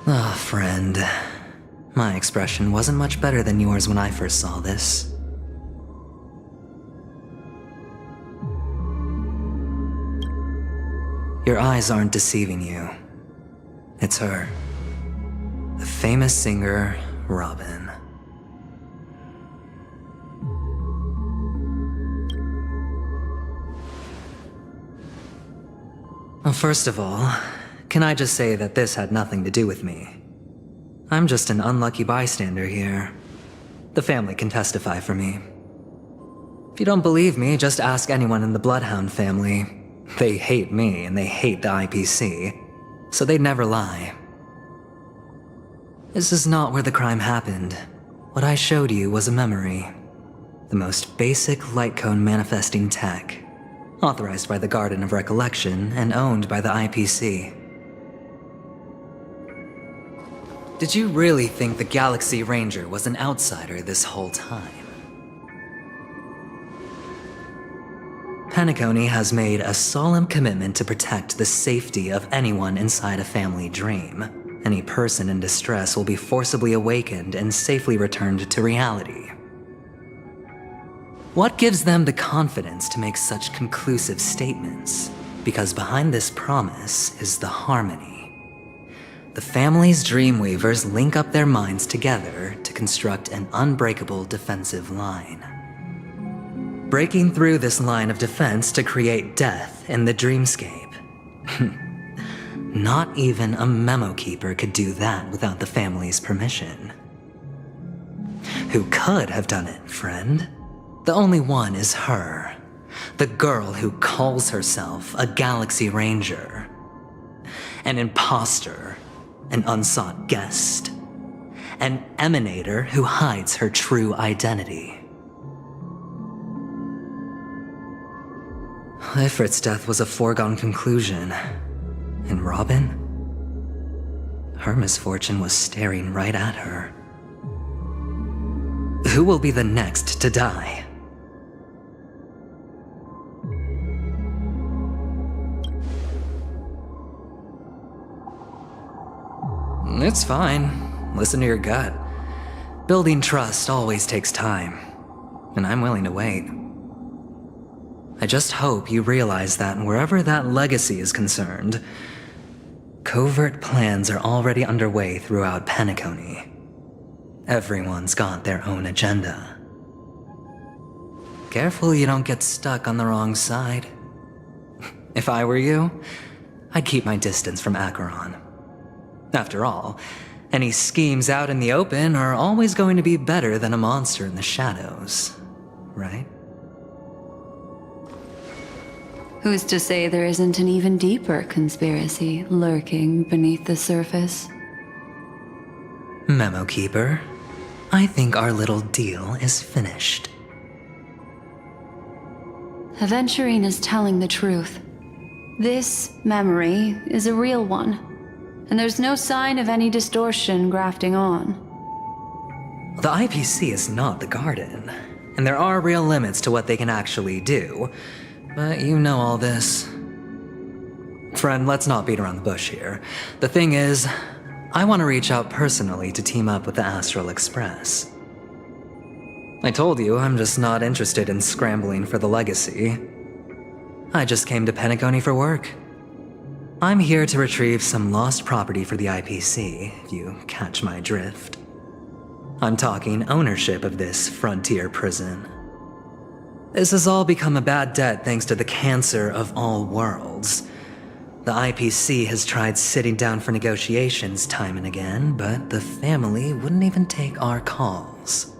Ah, friend. My expression wasn't much better than yours when I first saw this. Your eyes aren't deceiving you. It's her. The famous singer, Robin. Well, first of all, can I just say that this had nothing to do with me? I'm just an unlucky bystander here. The family can testify for me. If you don't believe me, just ask anyone in the Bloodhound family. They hate me and they hate the IPC, so they'd never lie. This is not where the crime happened. What I showed you was a memory. The most basic light cone manifesting tech, authorized by the Garden of Recollection and owned by the IPC. Did you really think the Galaxy Ranger was an outsider this whole time? Penacony has made a solemn commitment to protect the safety of anyone inside a family dream. Any person in distress will be forcibly awakened and safely returned to reality. What gives them the confidence to make such conclusive statements? Because behind this promise is the harmony. The family's Dreamweavers link up their minds together to construct an unbreakable defensive line. Breaking through this line of defense to create death in the dreamscape. Not even a memo keeper could do that without the family's permission. Who could have done it, friend? The only one is her. The girl who calls herself a Galaxy Ranger. An imposter, an unsought guest, an emanator who hides her true identity. Ifrit's death was a foregone conclusion. And Robin? Her misfortune was staring right at her. Who will be the next to die? It's fine. Listen to your gut. Building trust always takes time, and I'm willing to wait. I just hope you realize that wherever that legacy is concerned, covert plans are already underway throughout Penacony. Everyone's got their own agenda. Careful you don't get stuck on the wrong side. If I were you, I'd keep my distance from Acheron. After all, any schemes out in the open are always going to be better than a monster in the shadows, right? Who's to say there isn't an even deeper conspiracy lurking beneath the surface? Memo Keeper, I think our little deal is finished. Aventurine is telling the truth. This memory is a real one, and there's no sign of any distortion grafting on. The IPC is not the Garden, and there are real limits to what they can actually do. But you know all this. Friend, let's not beat around the bush here. The thing is, I want to reach out personally to team up with the Astral Express. I told you I'm just not interested in scrambling for the legacy. I just came to Penacony for work. I'm here to retrieve some lost property for the IPC, if you catch my drift. I'm talking ownership of this frontier prison. This has all become a bad debt thanks to the cancer of all worlds. The IPC has tried sitting down for negotiations time and again, but the family wouldn't even take our calls.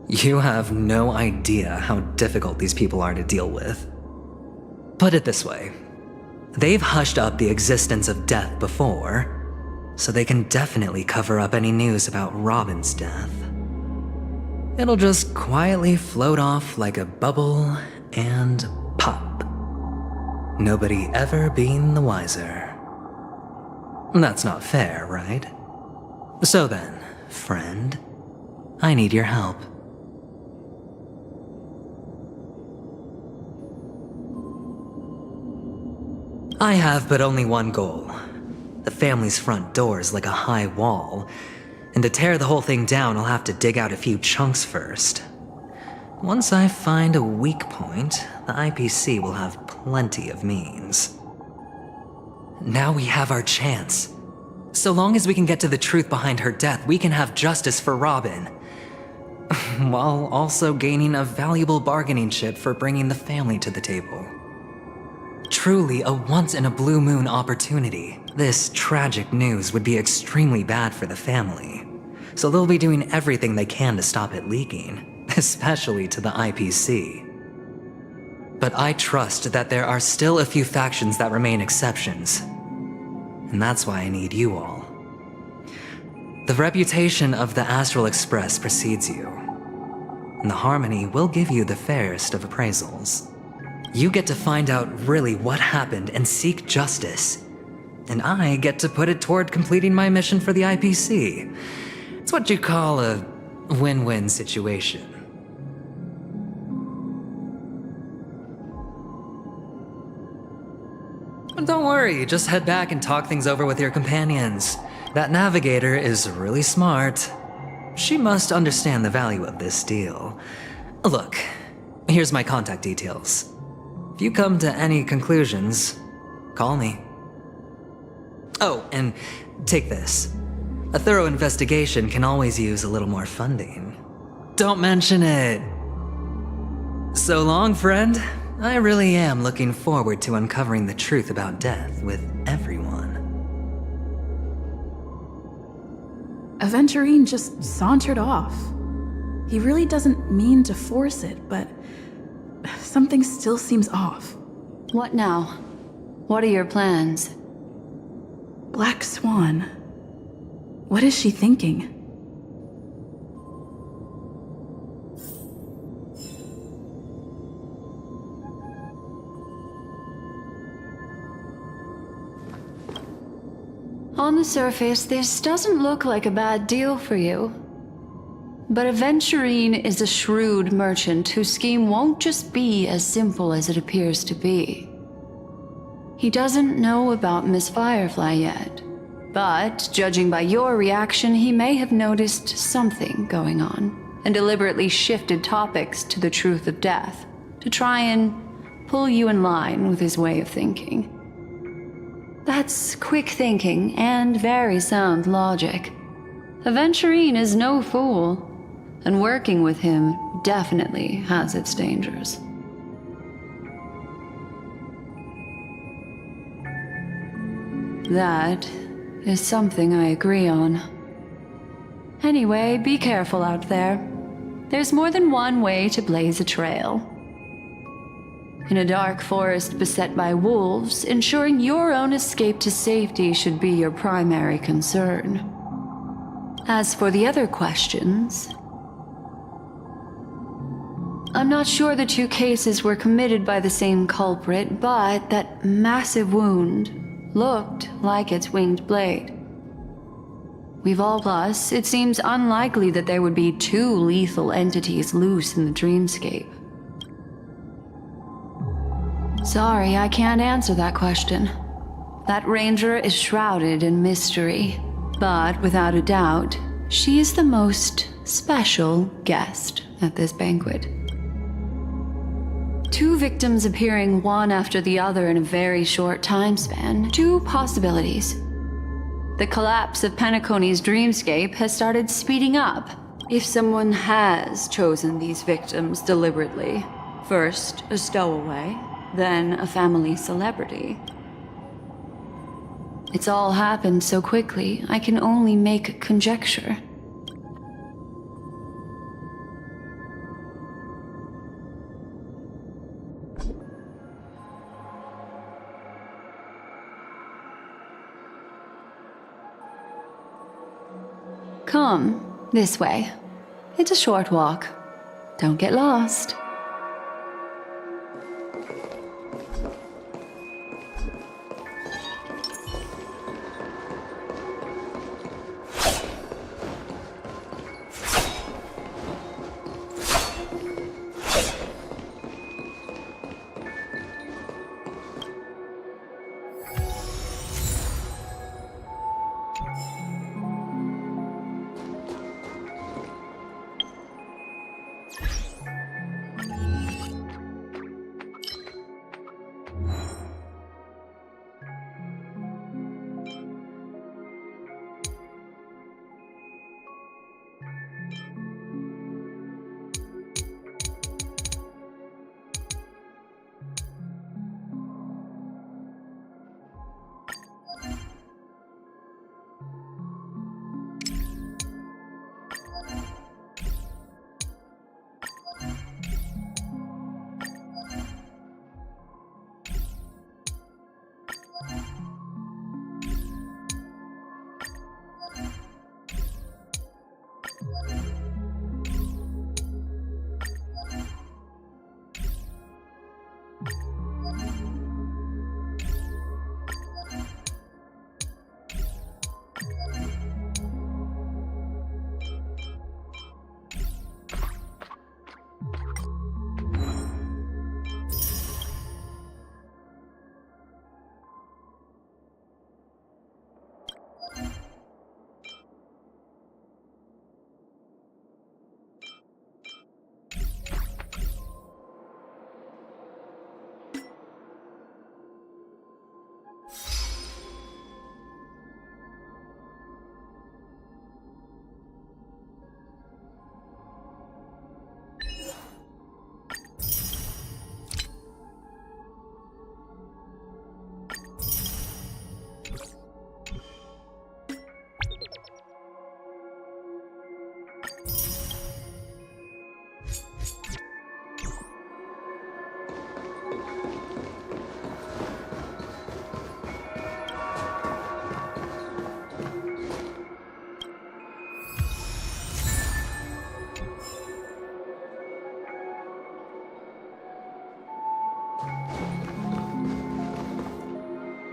You have no idea how difficult these people are to deal with. Put it this way, they've hushed up the existence of death before, so they can definitely cover up any news about Robin's death. It'll just quietly float off like a bubble and pop. Nobody ever being the wiser. That's not fair, right? So then, friend, I need your help. I have but only one goal. The family's front door is like a high wall, and to tear the whole thing down, I'll have to dig out a few chunks first. Once I find a weak point, the IPC will have plenty of means. Now we have our chance. So long as we can get to the truth behind her death, we can have justice for Robin. While also gaining a valuable bargaining chip for bringing the family to the table. Truly a once-in-a-blue-moon opportunity. This tragic news would be extremely bad for the family, so they'll be doing everything they can to stop it leaking, especially to the IPC. But I trust that there are still a few factions that remain exceptions, and that's why I need you all. The reputation of the Astral Express precedes you, and the Harmony will give you the fairest of appraisals. You get to find out really what happened and seek justice, and I get to put it toward completing my mission for the IPC. It's what you call a win-win situation. Don't worry, just head back and talk things over with your companions. That navigator is really smart. She must understand the value of this deal. Look, here's my contact details. If you come to any conclusions, call me. Oh, and take this. A thorough investigation can always use a little more funding. Don't mention it. So long, friend. I really am looking forward to uncovering the truth about death with everyone. Aventurine just sauntered off. He really doesn't mean to force it, but something still seems off. What now? What are your plans? Black Swan. What is she thinking? On the surface, this doesn't look like a bad deal for you. But Aventurine is a shrewd merchant whose scheme won't just be as simple as it appears to be. He doesn't know about Miss Firefly yet, but judging by your reaction, he may have noticed something going on and deliberately shifted topics to the truth of death to try and pull you in line with his way of thinking. That's quick thinking and very sound logic. Aventurine is no fool, and working with him definitely has its dangers. That is something I agree on. Anyway, be careful out there. There's more than one way to blaze a trail. In a dark forest beset by wolves, ensuring your own escape to safety should be your primary concern. As for the other questions, I'm not sure the two cases were committed by the same culprit, but that massive wound looked like its winged blade. We've all plus, it seems unlikely that there would be two lethal entities loose in the dreamscape. Sorry, I can't answer that question. That ranger is shrouded in mystery, but without a doubt, she is the most special guest at this banquet. Two victims appearing one after the other in a very short time span. Two possibilities. The collapse of Penacony's dreamscape has started speeding up. If someone has chosen these victims deliberately, first a stowaway, then a family celebrity. It's all happened so quickly, I can only make conjecture. Come, this way. It's a short walk. Don't get lost.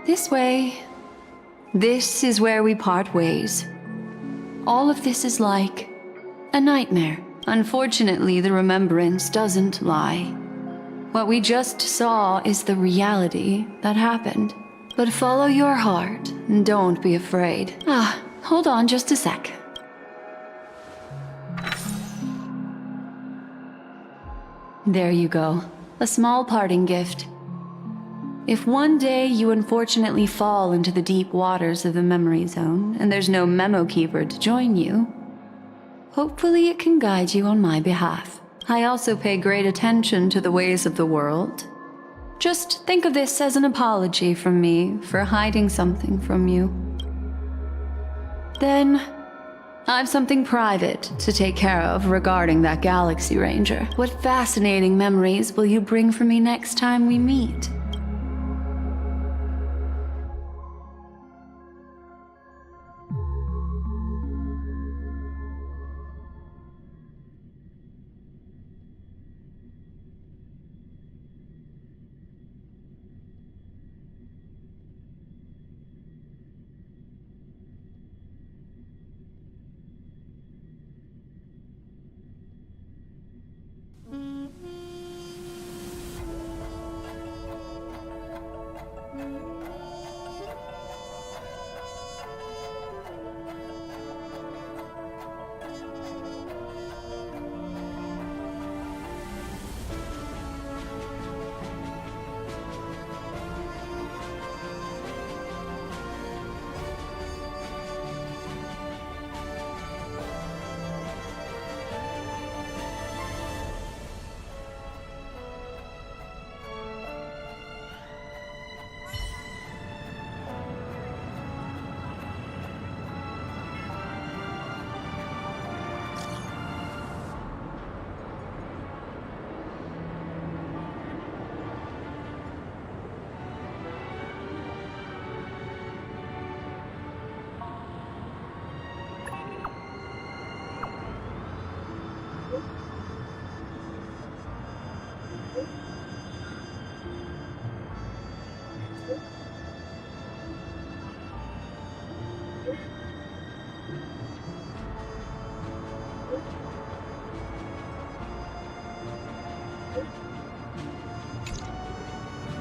This way. This is where we part ways. All of this is like a nightmare. Unfortunately, the remembrance doesn't lie. What we just saw is the reality that happened. But follow your heart and don't be afraid. Hold on just a sec. There you go. A small parting gift. If one day you unfortunately fall into the deep waters of the memory zone and there's no memo keeper to join you, hopefully it can guide you on my behalf. I also pay great attention to the ways of the world. Just think of this as an apology from me for hiding something from you. Then, I've something private to take care of regarding that Galaxy Ranger. What fascinating memories will you bring for me next time we meet?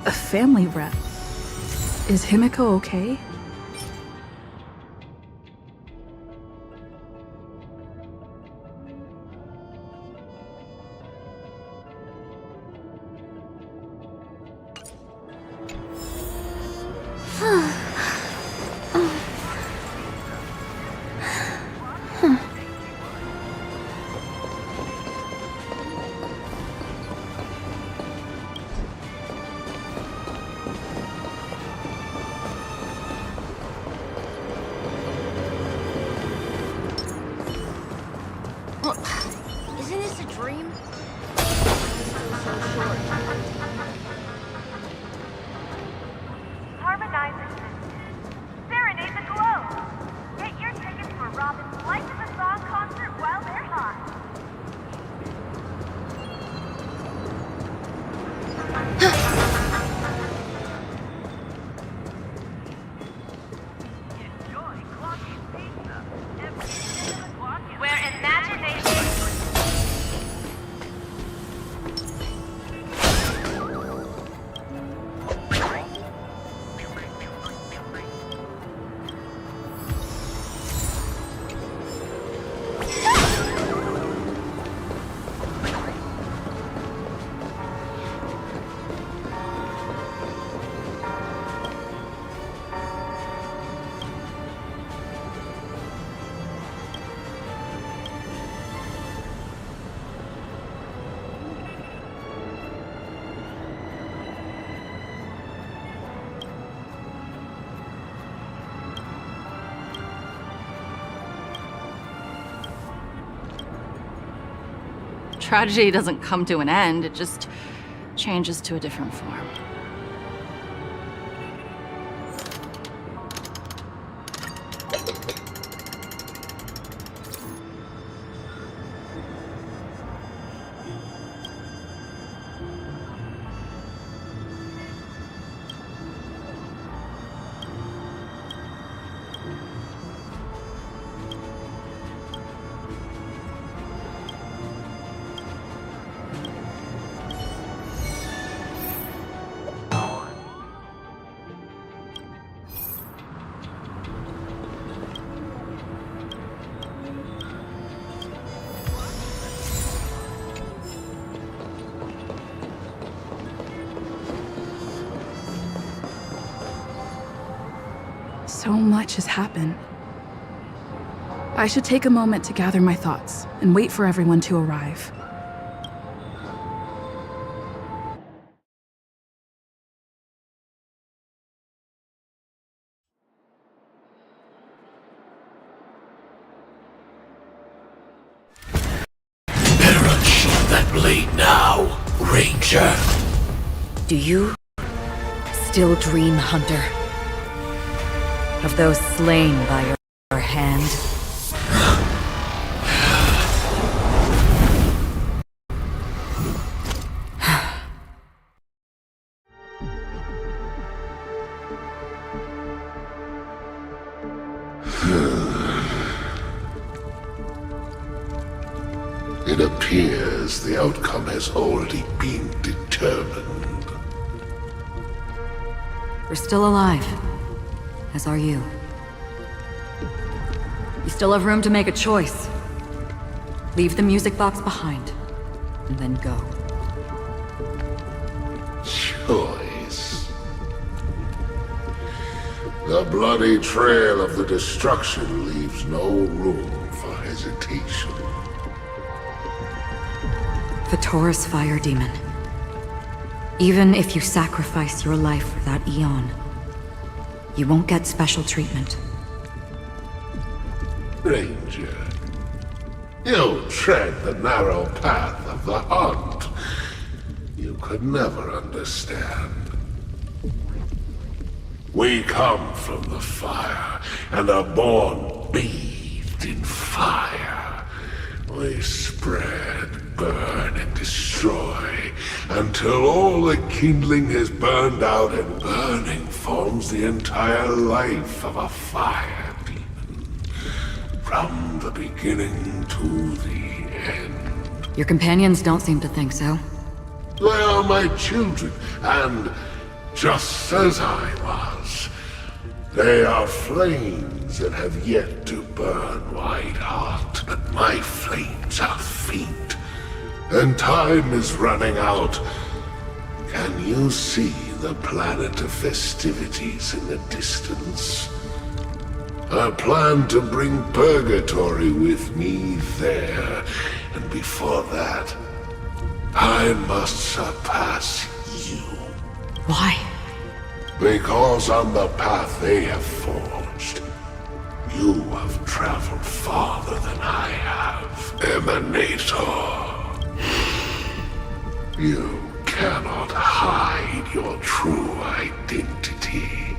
A family rep. Is Himiko okay? Isn't this a dream? Harmonize existence. Serenade the glow. Get your tickets for Robin's Life is a Song concert while they're hot. Enjoy Clocky Pizza. Where imagination... Tragedy doesn't come to an end, it just changes to a different form. So much has happened. I should take a moment to gather my thoughts and wait for everyone to arrive. Better unsheath that blade now, Ranger. Do you still dream, Hunter? Of those slain by your hand? It appears the outcome has already been determined. We're still alive, as are you. You still have room to make a choice. Leave the music box behind, and then go. Choice. The bloody trail of the destruction leaves no room for hesitation. Taurus Fire Demon. Even if you sacrifice your life for that Eon, you won't get special treatment. Ranger, you tread the narrow path of the hunt. You could never understand. We come from the fire, and are born bathed in fire. We spread, burn, and destroy, until all the kindling has burned out, and burning forms the entire life of a fire demon. From the beginning to the end. Your companions don't seem to think so. They are my children, and just as I was, they are flames that have yet to burn white hot. But my flames are faint, and time is running out. Can you see the planet of festivities in the distance? I plan to bring Purgatory with me there, and before that, I must surpass you. Why? Because on the path they have forged, you have traveled farther than I have, Emanator. You cannot hide your true identity.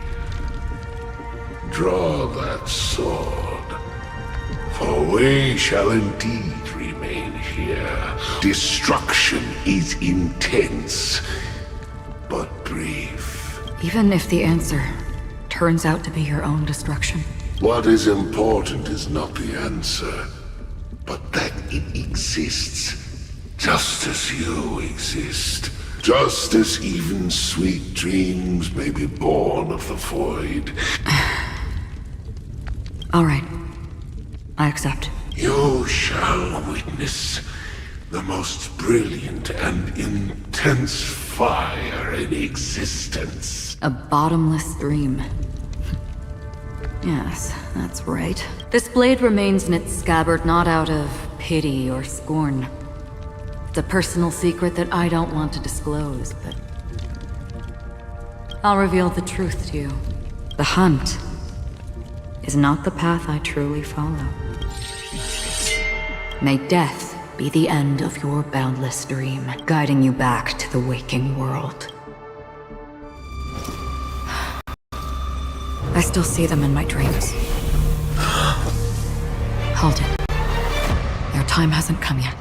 Draw that sword, for we shall indeed remain here. Destruction is intense, but brief. Even if the answer turns out to be your own destruction. What is important is not the answer, but that it exists, just as you exist. Just as even sweet dreams may be born of the void. All right. I accept. You shall witness the most brilliant and intense fire in existence. A bottomless dream. Yes, that's right. This blade remains in its scabbard not out of pity or scorn. It's a personal secret that I don't want to disclose, but I'll reveal the truth to you. The hunt is not the path I truly follow. May death be the end of your boundless dream, guiding you back to the waking world. I still see them in my dreams. Hold it. Their time hasn't come yet.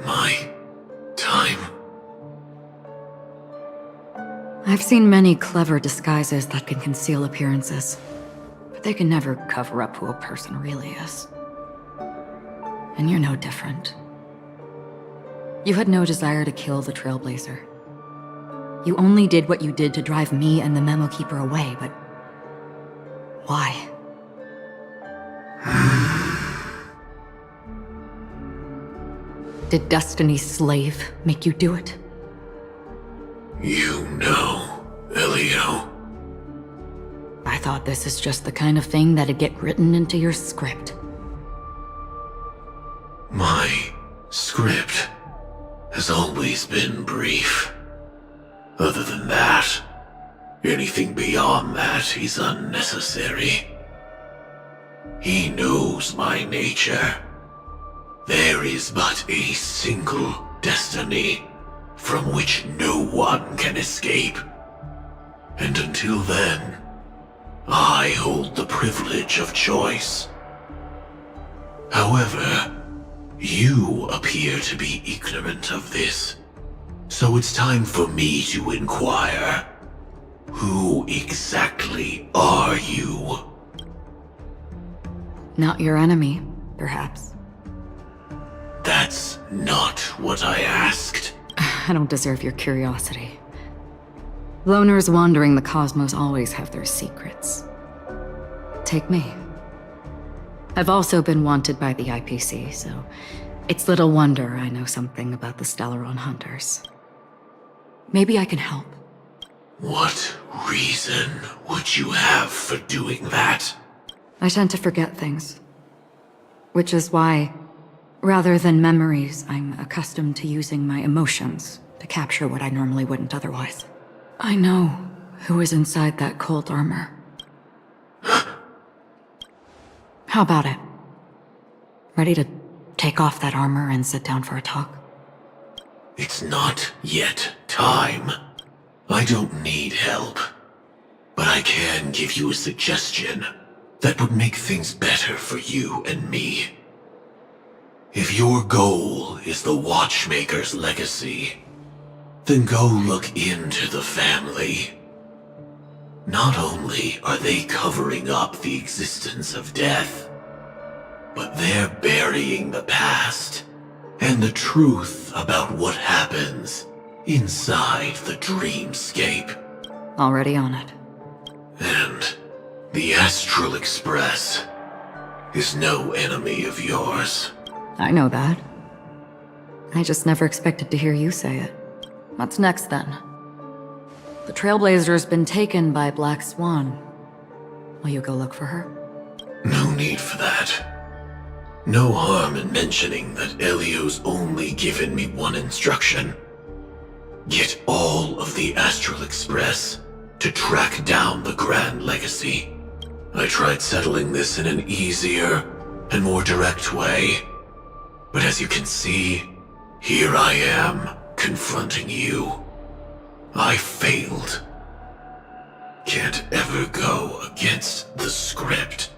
My time? I've seen many clever disguises that can conceal appearances, but they can never cover up who a person really is. And you're no different. You had no desire to kill the Trailblazer. You only did what you did to drive me and the Memo Keeper away, but why? Did Destiny's slave make you do it? You know. Elio. I thought this is just the kind of thing that'd get written into your script. My script has always been brief. Other than that, anything beyond that is unnecessary. He knows my nature. There is but a single destiny from which no one can escape. And until then, I hold the privilege of choice. However, you appear to be ignorant of this, so it's time for me to inquire. Who exactly are you? Not your enemy, perhaps. That's not what I asked. I don't deserve your curiosity. Loners wandering the cosmos always have their secrets. Take me. I've also been wanted by the IPC, so it's little wonder I know something about the Stellaron Hunters. Maybe I can help. What reason would you have for doing that? I tend to forget things. Which is why, rather than memories, I'm accustomed to using my emotions to capture what I normally wouldn't otherwise. I know who is inside that cold armor. How about it? Ready to take off that armor and sit down for a talk? It's not yet time. I don't need help, but I can give you a suggestion that would make things better for you and me. If your goal is the Watchmaker's legacy, then go look into the family. Not only are they covering up the existence of death, but they're burying the past and the truth about what happens inside the dreamscape. Already on it. And the Astral Express is no enemy of yours. I know that. I just never expected to hear you say it. What's next, then? The Trailblazer's been taken by Black Swan. Will you go look for her? No need for that. No harm in mentioning that Elio's only given me one instruction. Get all of the Astral Express to track down the Grand Legacy. I tried settling this in an easier and more direct way, but as you can see, here I am, confronting you. I failed. Can't ever go against the script.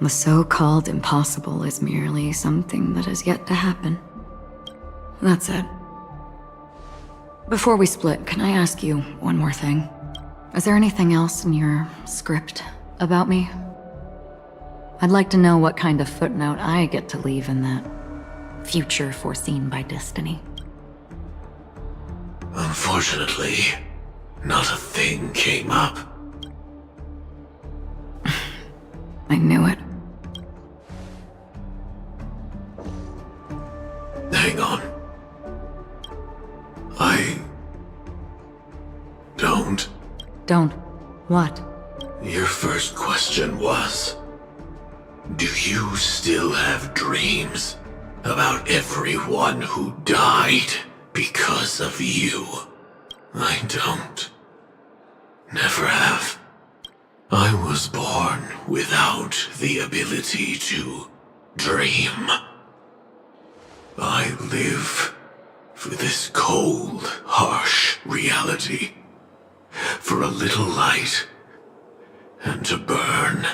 The so-called impossible is merely something that has yet to happen. That's it. Before we split, can I ask you one more thing? Is there anything else in your script about me? I'd like to know what kind of footnote I get to leave in that future foreseen by destiny. Unfortunately, not a thing came up. I knew it. Hang on. I don't. Don't. What? Your first question was, do you still have dreams about everyone who died because of you? I don't. Never have. I was born without the ability to dream. I live for this cold, harsh reality. For a little light. And to burn.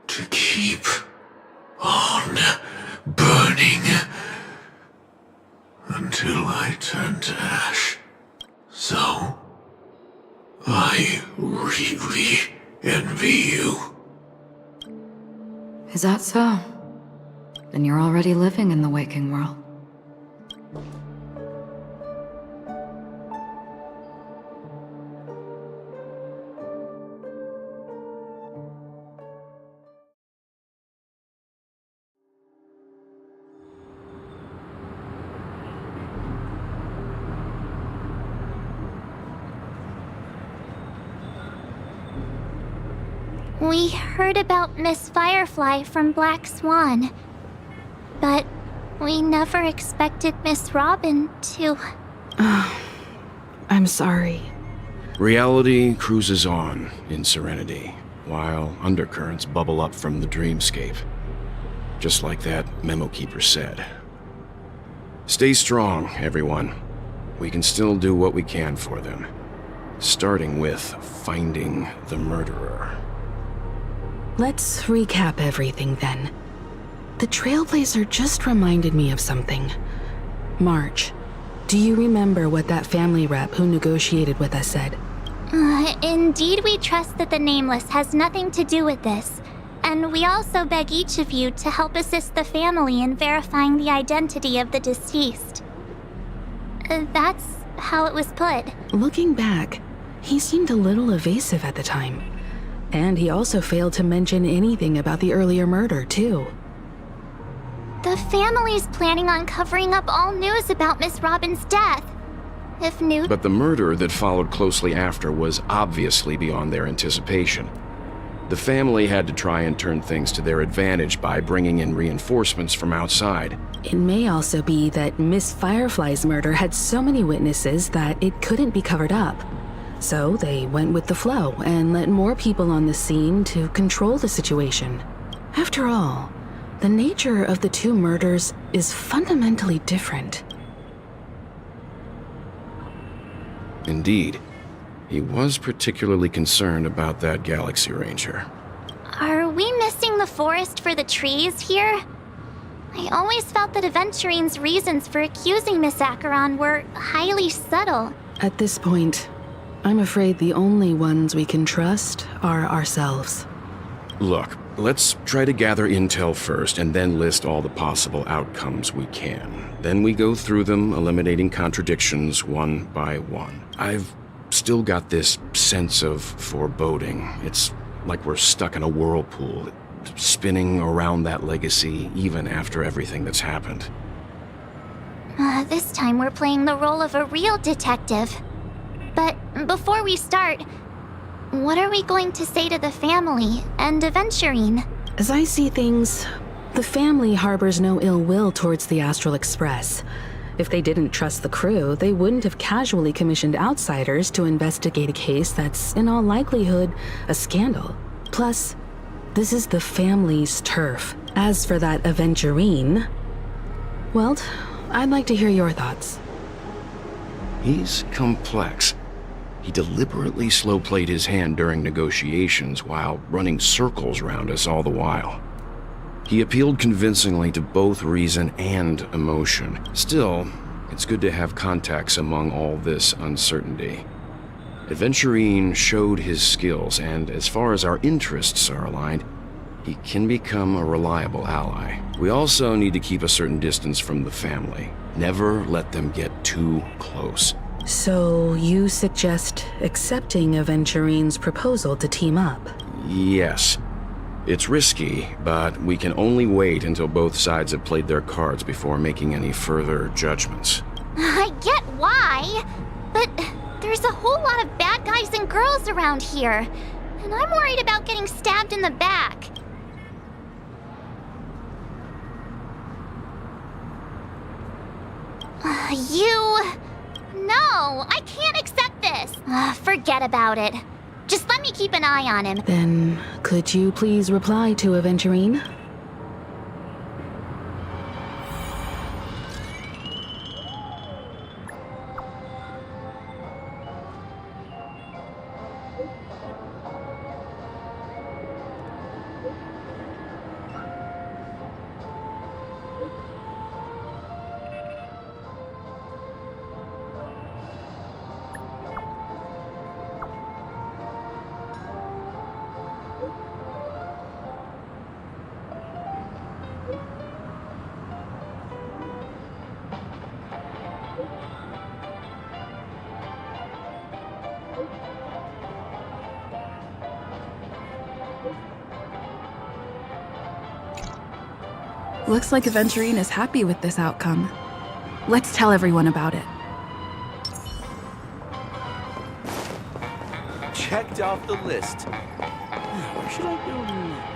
To keep on burning. Until I turn to ash. So, I really envy you. Is that so? Then you're already living in the waking world. We heard about Miss Firefly from Black Swan, but we never expected Miss Robin to... I'm sorry. Reality cruises on in Serenity, while undercurrents bubble up from the dreamscape. Just like that memo keeper said. Stay strong, everyone. We can still do what we can for them. Starting with finding the murderer. Let's recap everything then. The Trailblazer just reminded me of something. March, do you remember what that family rep who negotiated with us said? Indeed, we trust that the Nameless has nothing to do with this. And we also beg each of you to help assist the family in verifying the identity of the deceased. That's how it was put. Looking back, he seemed a little evasive at the time. And he also failed to mention anything about the earlier murder, too. The family's planning on covering up all news about Miss Robin's death. If news... But the murder that followed closely after was obviously beyond their anticipation. The family had to try and turn things to their advantage by bringing in reinforcements from outside. It may also be that Miss Firefly's murder had so many witnesses that it couldn't be covered up. So they went with the flow and let more people on the scene to control the situation. After all, the nature of the two murders is fundamentally different. Indeed. He was particularly concerned about that Galaxy Ranger. Are we missing the forest for the trees here? I always felt that Aventurine's reasons for accusing Miss Acheron were highly subtle. At this point, I'm afraid the only ones we can trust are ourselves. Look, let's try to gather intel first and then list all the possible outcomes we can. Then we go through them, eliminating contradictions one by one. I've still got this sense of foreboding. It's like we're stuck in a whirlpool, spinning around that legacy even after everything that's happened. This time we're playing the role of a real detective. But before we start, what are we going to say to the family and Aventurine? As I see things, the family harbors no ill will towards the Astral Express. If they didn't trust the crew, they wouldn't have casually commissioned outsiders to investigate a case that's, in all likelihood, a scandal. Plus, this is the family's turf. As for that Aventurine, well, I'd like to hear your thoughts. He's complex. He deliberately slow-played his hand during negotiations while running circles around us all the while. He appealed convincingly to both reason and emotion. Still, it's good to have contacts among all this uncertainty. Aventurine showed his skills, and as far as our interests are aligned, he can become a reliable ally. We also need to keep a certain distance from the family. Never let them get too close. So you suggest accepting Aventurine's proposal to team up? Yes. It's risky, but we can only wait until both sides have played their cards before making any further judgments. I get why, but there's a whole lot of bad guys and girls around here, and I'm worried about getting stabbed in the back. No, I can't accept this. Forget about it. Just let me keep an eye on him. Then, could you please reply to Aventurine? Looks like Aventurine is happy with this outcome. Let's tell everyone about it. Checked off the list. Where should I go now?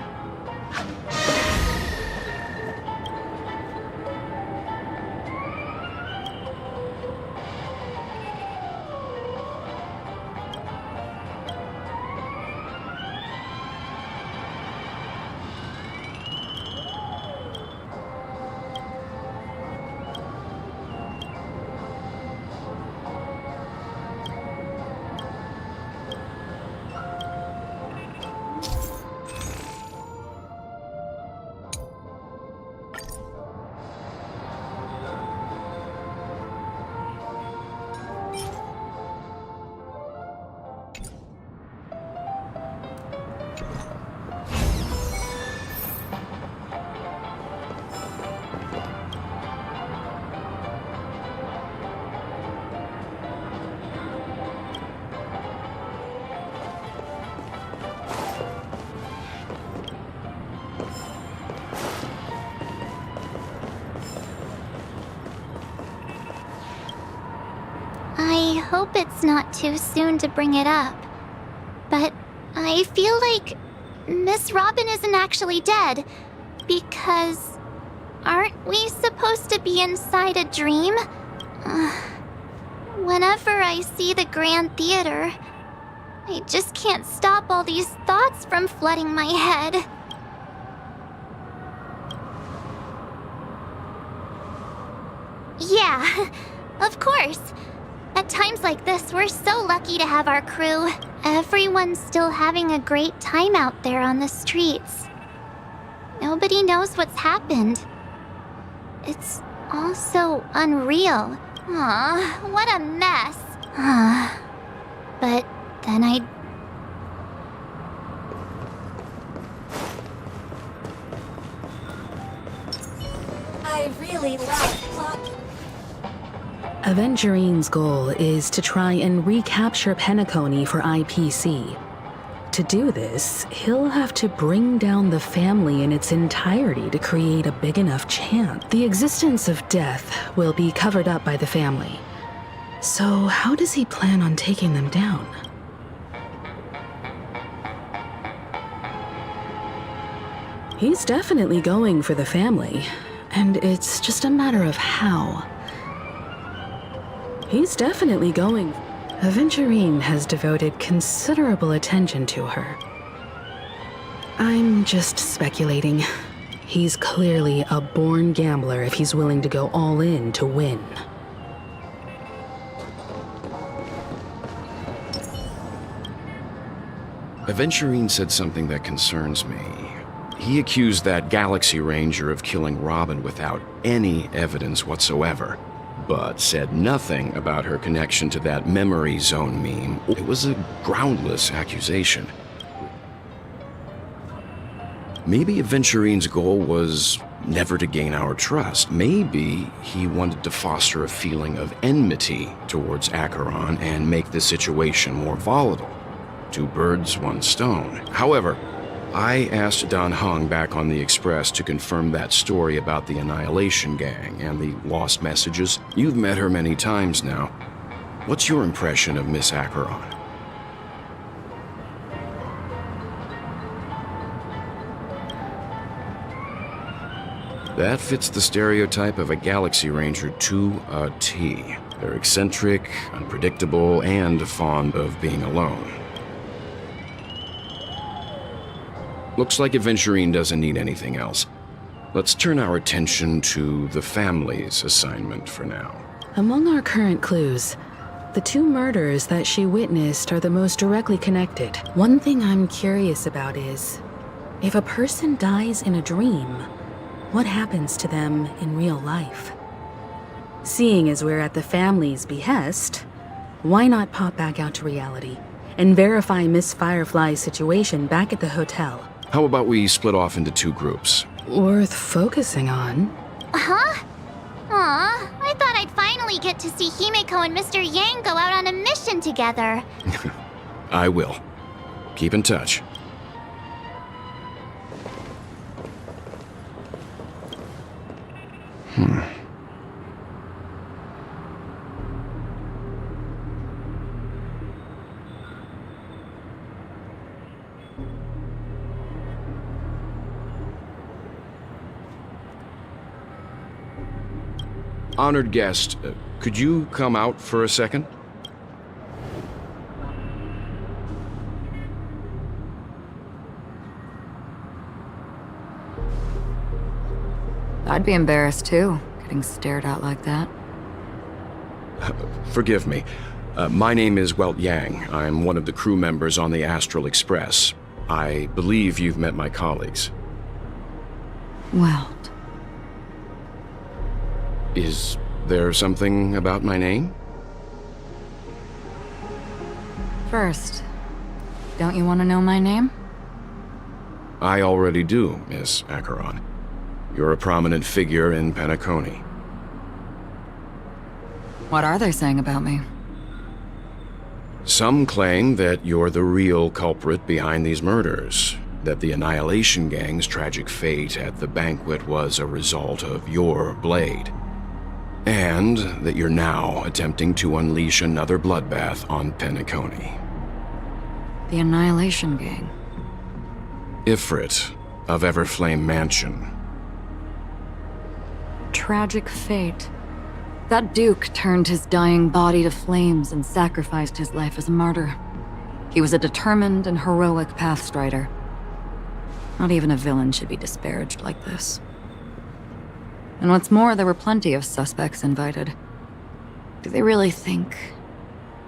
I hope it's not too soon to bring it up, but I feel like Miss Robin isn't actually dead, because aren't we supposed to be inside a dream? Whenever I see the Grand Theater, I just can't stop all these thoughts from flooding my head. Yeah, of course. At times like this, we're so lucky to have our crew. Everyone's still having a great time out there on the streets. Nobody knows what's happened. It's all so unreal. Aw, what a mess. But then I really love plot. Avengerine's goal is to try and recapture Penacony for IPC. To do this, he'll have to bring down the family in its entirety to create a big enough chance. The existence of death will be covered up by the family. So how does he plan on taking them down? He's definitely going for the family, and it's just a matter of how. He's definitely going. Aventurine has devoted considerable attention to her. I'm just speculating. He's clearly a born gambler if he's willing to go all in to win. Aventurine said something that concerns me. He accused that Galaxy Ranger of killing Robin without any evidence whatsoever, but said nothing about her connection to that memory zone meme. It was a groundless accusation. Maybe Aventurine's goal was never to gain our trust. Maybe he wanted to foster a feeling of enmity towards Acheron and make the situation more volatile. Two birds, one stone. However, I asked Dan Heng back on the Express to confirm that story about the Annihilation Gang and the lost messages. You've met her many times now. What's your impression of Miss Acheron? That fits the stereotype of a Galaxy Ranger to a T. They're eccentric, unpredictable, and fond of being alone. Looks like Aventurine doesn't need anything else. Let's turn our attention to the family's assignment for now. Among our current clues, the two murders that she witnessed are the most directly connected. One thing I'm curious about is, if a person dies in a dream, what happens to them in real life? Seeing as we're at the family's behest, why not pop back out to reality and verify Miss Firefly's situation back at the hotel? How about we split off into two groups? Worth focusing on. Huh? Aw, I thought I'd finally get to see Himeko and Mr. Yang go out on a mission together. I will. Keep in touch. Honored guest, could you come out for a second? I'd be embarrassed too, getting stared at like that. Forgive me. My name is Welt Yang. I'm one of the crew members on the Astral Express. I believe you've met my colleagues. Welt. Is there something about my name? First, don't you want to know my name? I already do, Miss Acheron. You're a prominent figure in Penacony. What are they saying about me? Some claim that you're the real culprit behind these murders, that the Annihilation Gang's tragic fate at the banquet was a result of your blade, and that you're now attempting to unleash another bloodbath on Penacony. The Annihilation Gang. Ifrit of Everflame Mansion. Tragic fate. That Duke turned his dying body to flames and sacrificed his life as a martyr. He was a determined and heroic pathstrider. Not even a villain should be disparaged like this. And what's more, there were plenty of suspects invited. Do they really think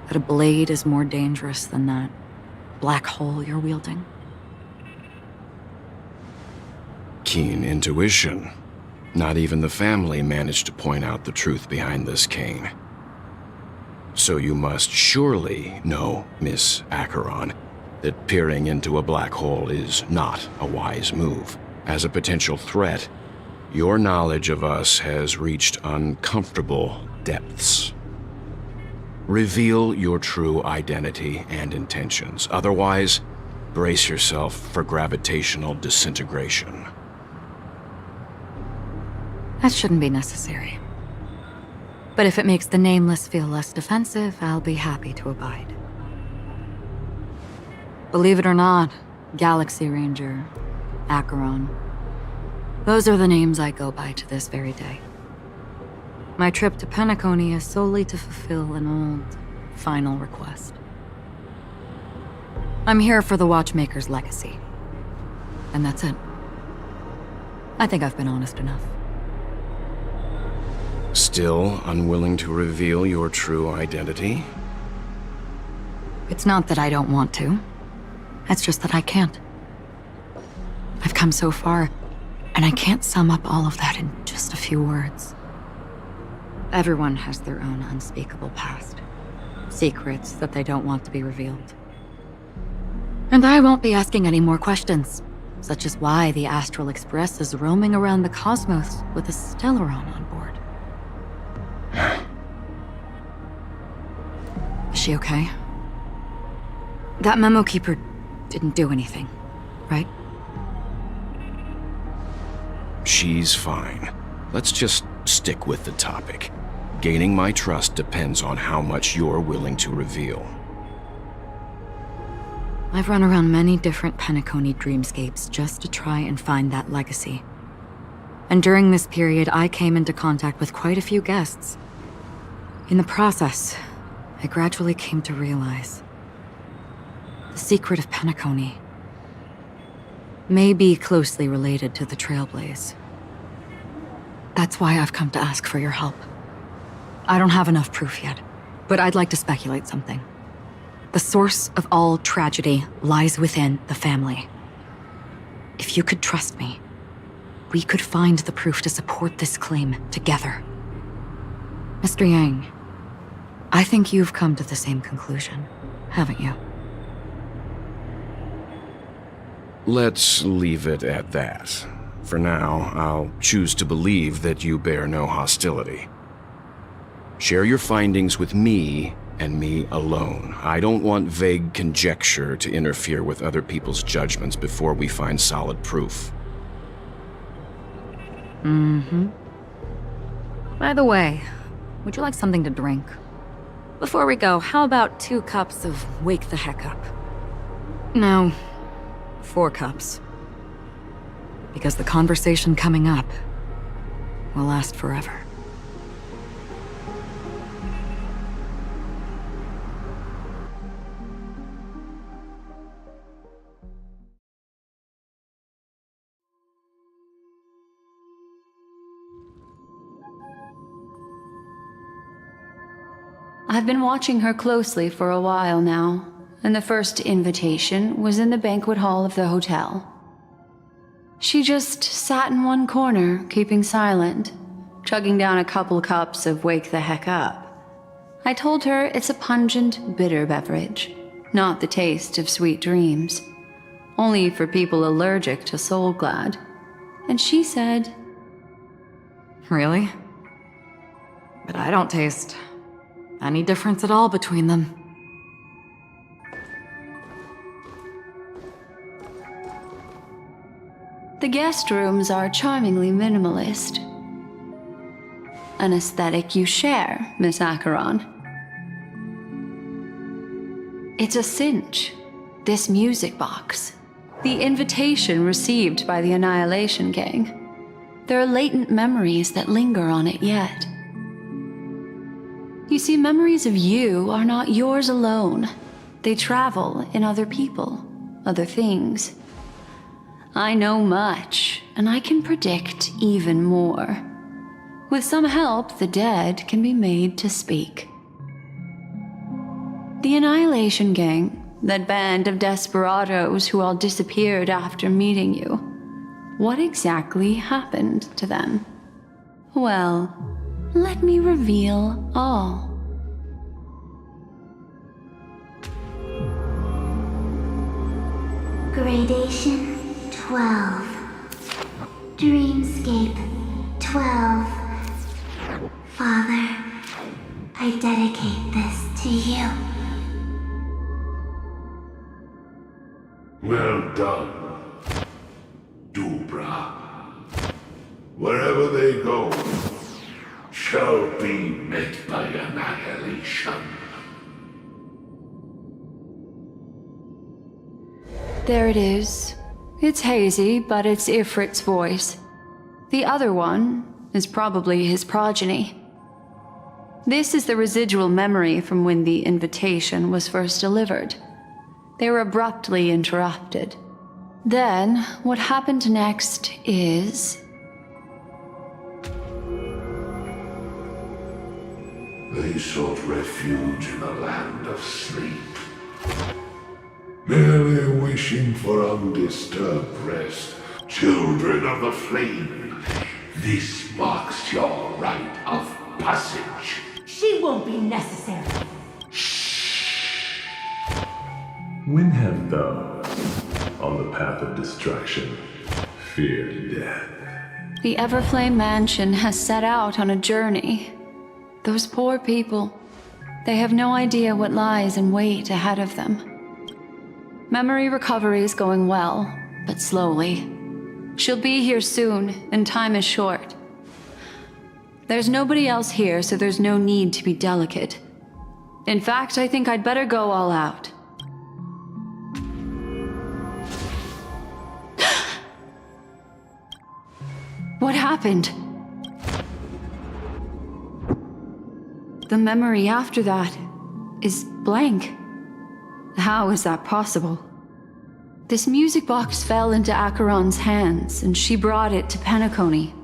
that a blade is more dangerous than that black hole you're wielding? Keen intuition. Not even the family managed to point out the truth behind this cane. So you must surely know, Miss Acheron, that peering into a black hole is not a wise move. As a potential threat, your knowledge of us has reached uncomfortable depths. Reveal your true identity and intentions. Otherwise, brace yourself for gravitational disintegration. That shouldn't be necessary. But if it makes the Nameless feel less defensive, I'll be happy to abide. Believe it or not, Galaxy Ranger, Acheron, those are the names I go by to this very day. My trip to Penacony is solely to fulfill an old, final request. I'm here for the Watchmaker's legacy. And that's it. I think I've been honest enough. Still unwilling to reveal your true identity? It's not that I don't want to. It's just that I can't. I've come so far, and I can't sum up all of that in just a few words. Everyone has their own unspeakable past. Secrets that they don't want to be revealed. And I won't be asking any more questions, such as why the Astral Express is roaming around the cosmos with a Stellaron on board. Is she okay? That memo keeper didn't do anything, right? She's fine. Let's just stick with the topic. Gaining my trust depends on how much you're willing to reveal. I've run around many different Penacony dreamscapes just to try and find that legacy. And during this period, I came into contact with quite a few guests. In the process, I gradually came to realize the secret of Penacony may be closely related to the Trailblaze. That's why I've come to ask for your help. I don't have enough proof yet, but I'd like to speculate something. The source of all tragedy lies within the family. If you could trust me, we could find the proof to support this claim together. Mr. Yang, I think you've come to the same conclusion, haven't you? Let's leave it at that. For now, I'll choose to believe that you bear no hostility. Share your findings with me and me alone. I don't want vague conjecture to interfere with other people's judgments before we find solid proof. Mm-hmm. By the way, would you like something to drink? Before we go, how about 2 cups of Wake the Heck Up? No, 4 cups. Because the conversation coming up will last forever. I've been watching her closely for a while now, and the first invitation was in the banquet hall of the hotel. She just sat in one corner, keeping silent, chugging down a couple cups of Wake the Heck Up. I told her it's a pungent, bitter beverage, not the taste of sweet dreams, only for people allergic to Soul Glad. And she said, Really? But I don't taste any difference at all between them. the guest rooms are charmingly minimalist. An aesthetic you share, Miss Acheron. It's a cinch, this music box. The invitation received by the Annihilation Gang. There are latent memories that linger on it yet. You see, memories of you are not yours alone. They travel in other people, other things. I know much, and I can predict even more. With some help, the dead can be made to speak. The Annihilation Gang, that band of desperados who all disappeared after meeting you. What exactly happened to them? Well, let me reveal all. Gradation 12. Dreamscape 12. Father, I dedicate this to you. Well done, Dubra. Wherever they go, shall be met by annihilation. There it is. It's hazy, but it's Ifrit's voice. The other one is probably his progeny. This is the residual memory from when the invitation was first delivered. They were abruptly interrupted. Then, what happened next is... They sought refuge in a land of sleep, merely wishing for undisturbed rest. Children of the Flame, this marks your rite of passage. She won't be necessary. When have those on the path of destruction feared death? The Everflame Mansion has set out on a journey. Those poor people, they have no idea what lies in wait ahead of them. Memory recovery is going well, but slowly. She'll be here soon, and time is short. There's nobody else here, so there's no need to be delicate. In fact, I think I'd better go all out. What happened? The memory after that is blank. How is that possible? This music box fell into Acheron's hands, and she brought it to Penacony.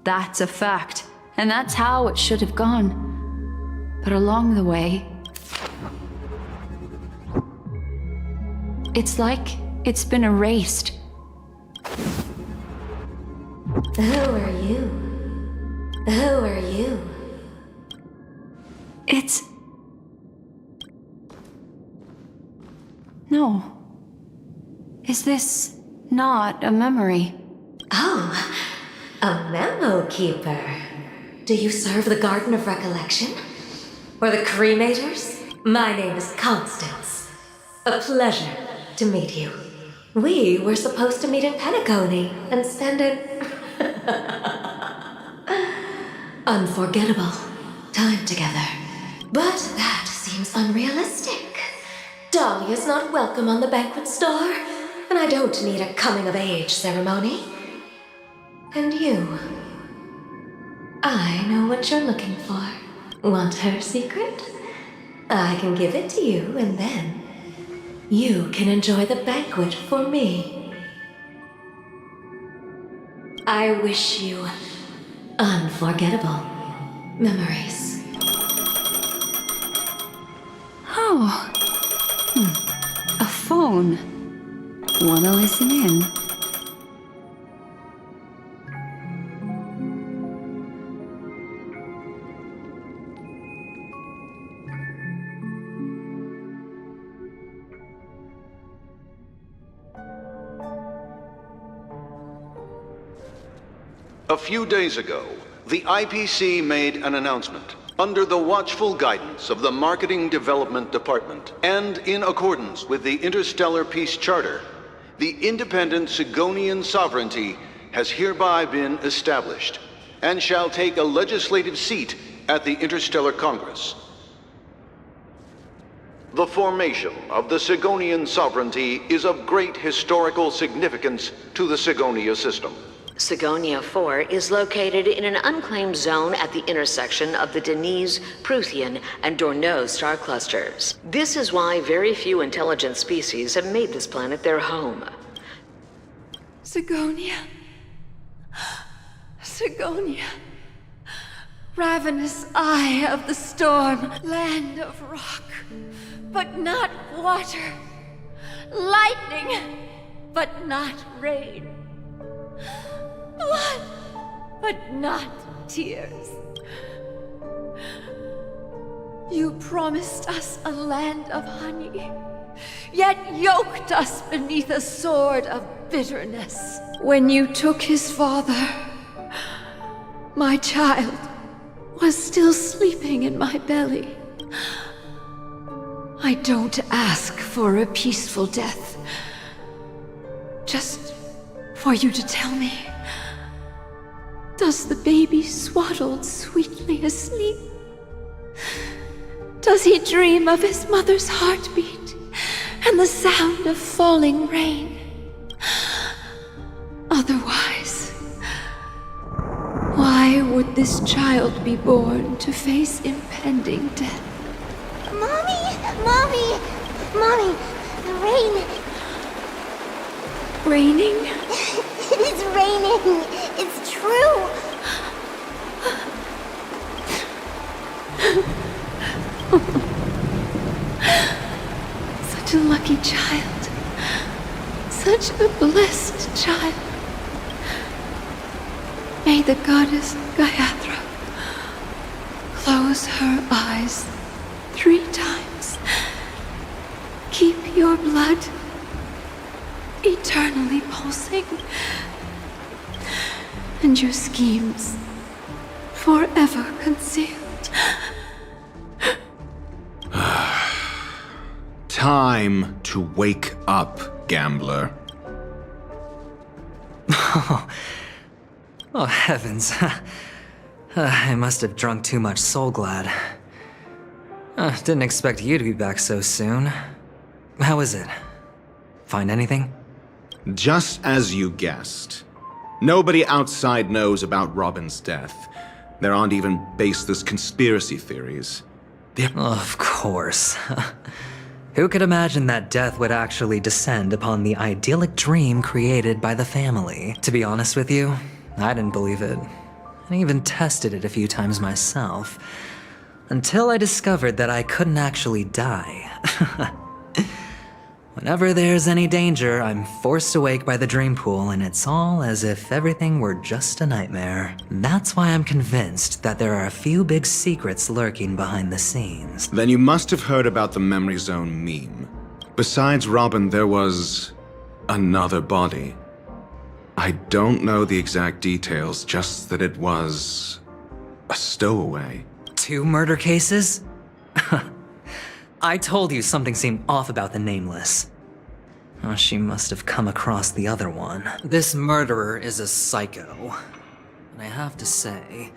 That's a fact, and that's how it should have gone. But along the way, it's like it's been erased. Who are you? Who are you? It's... No. Is this not a memory? Oh, a memo keeper. Do you serve the Garden of Recollection? Or the Cremators? My name is Constance. A pleasure to meet you. We were supposed to meet in Penacony and spend an unforgettable time together. But that seems unrealistic. Dahlia's not welcome on the banquet star, and I don't need a coming-of-age ceremony. And you? I know what you're looking for. Want her secret? I can give it to you, and then you can enjoy the banquet for me. I wish you unforgettable memories. Oh. A phone. Wanna listen in? A few days ago, the IPC made an announcement. Under the watchful guidance of the Marketing Development Department, and in accordance with the Interstellar Peace Charter, the independent Sigonian sovereignty has hereby been established, and shall take a legislative seat at the Interstellar Congress. The formation of the Sigonian sovereignty is of great historical significance to the Sigonia system. Sigonia 4 is located in an unclaimed zone at the intersection of the Denise, Prothean, and Dorneau star clusters. This is why very few intelligent species have made this planet their home. Sigonia. Sigonia. Ravenous eye of the storm. Land of rock, but not water. Lightning, but not rain. Blood, but not tears. You promised us a land of honey, yet yoked us beneath a sword of bitterness. When you took his father, my child was still sleeping in my belly. I don't ask for a peaceful death, just for you to tell me. Does the baby swaddled sweetly asleep? Does he dream of his mother's heartbeat and the sound of falling rain? Otherwise, why would this child be born to face impending death? Mommy! Mommy! Mommy! The rain! Raining? It is raining! It's true! Such a lucky child. Such a blessed child. May the goddess Gayatri close her eyes 3 times. Keep your blood eternally pulsing, and your schemes forever concealed. Time to wake up, gambler. Oh, heavens. I must have drunk too much Soul Glad. Didn't expect you to be back so soon. How is it? Find anything? Just as you guessed. Nobody outside knows about Robin's death. There aren't even baseless conspiracy theories. Of course. Who could imagine that death would actually descend upon the idyllic dream created by the family? To be honest with you, I didn't believe it. I even tested it a few times myself. Until I discovered that I couldn't actually die. Whenever there's any danger, I'm forced awake by the dream pool, and it's all as if everything were just a nightmare. That's why I'm convinced that there are a few big secrets lurking behind the scenes. Then you must have heard about the Memory Zone meme. Besides Robin, there was another body. I don't know the exact details, just that it was a stowaway. 2 murder cases? I told you something seemed off about the Nameless. Oh, she must have come across the other one. This murderer is a psycho. And I have to say,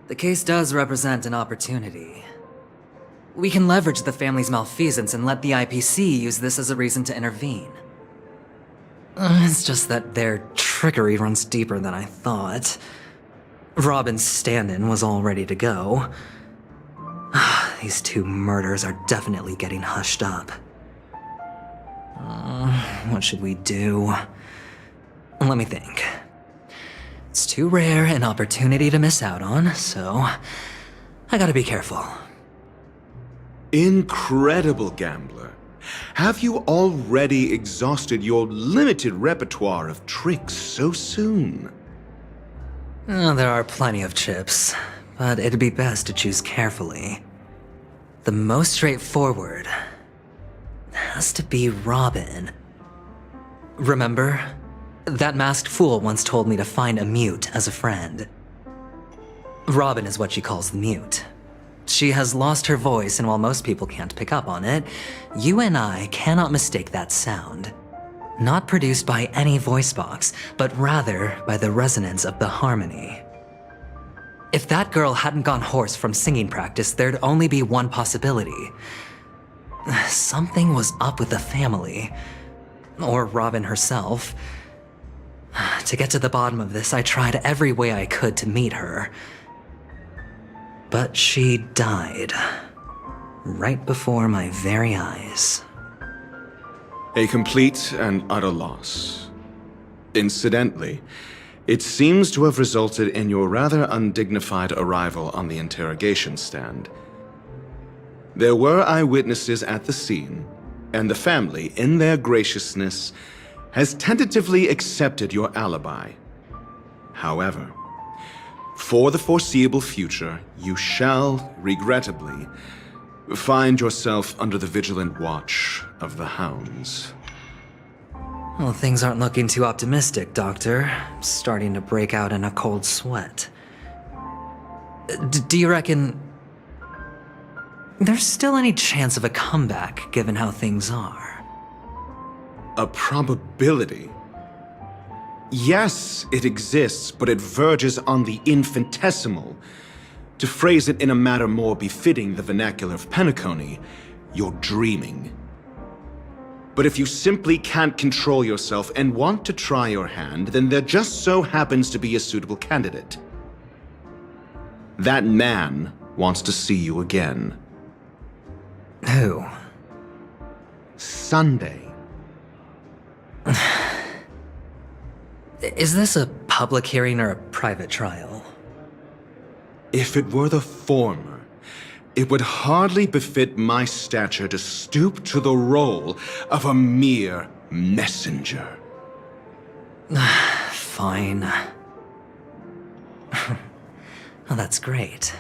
the case does represent an opportunity. We can leverage the family's malfeasance and let the IPC use this as a reason to intervene. It's just that their trickery runs deeper than I thought. Robin's stand-in was all ready to go. These 2 murders are definitely getting hushed up. What should we do? Let me think. It's too rare an opportunity to miss out on, so I gotta be careful. Incredible gambler. Have you already exhausted your limited repertoire of tricks so soon? Oh, there are plenty of chips, but it'd be best to choose carefully. The most straightforward has to be Robin. Remember? That masked fool once told me to find a mute as a friend. Robin is what she calls the mute. She has lost her voice, and while most people can't pick up on it, you and I cannot mistake that sound. Not produced by any voice box, but rather by the resonance of the harmony. If that girl hadn't gone hoarse from singing practice, there'd only be one possibility. Something was up with the family. Or Robin herself. To get to the bottom of this, I tried every way I could to meet her. But she died. Right before my very eyes. A complete and utter loss. Incidentally, it seems to have resulted in your rather undignified arrival on the interrogation stand. There were eyewitnesses at the scene, and the family, in their graciousness, has tentatively accepted your alibi. However, for the foreseeable future, you shall, regrettably, find yourself under the vigilant watch of the hounds. Well, things aren't looking too optimistic, Doctor. I'm starting to break out in a cold sweat. Do you reckon there's still any chance of a comeback, given how things are? A probability? Yes, it exists, but it verges on the infinitesimal. To phrase it in a manner more befitting the vernacular of Penacony, you're dreaming. But if you simply can't control yourself and want to try your hand, then there just so happens to be a suitable candidate. That man wants to see you again. Who? Sunday. Is this a public hearing or a private trial? If it were the former, it would hardly befit my stature to stoop to the role of a mere messenger. Fine. Oh, that's great.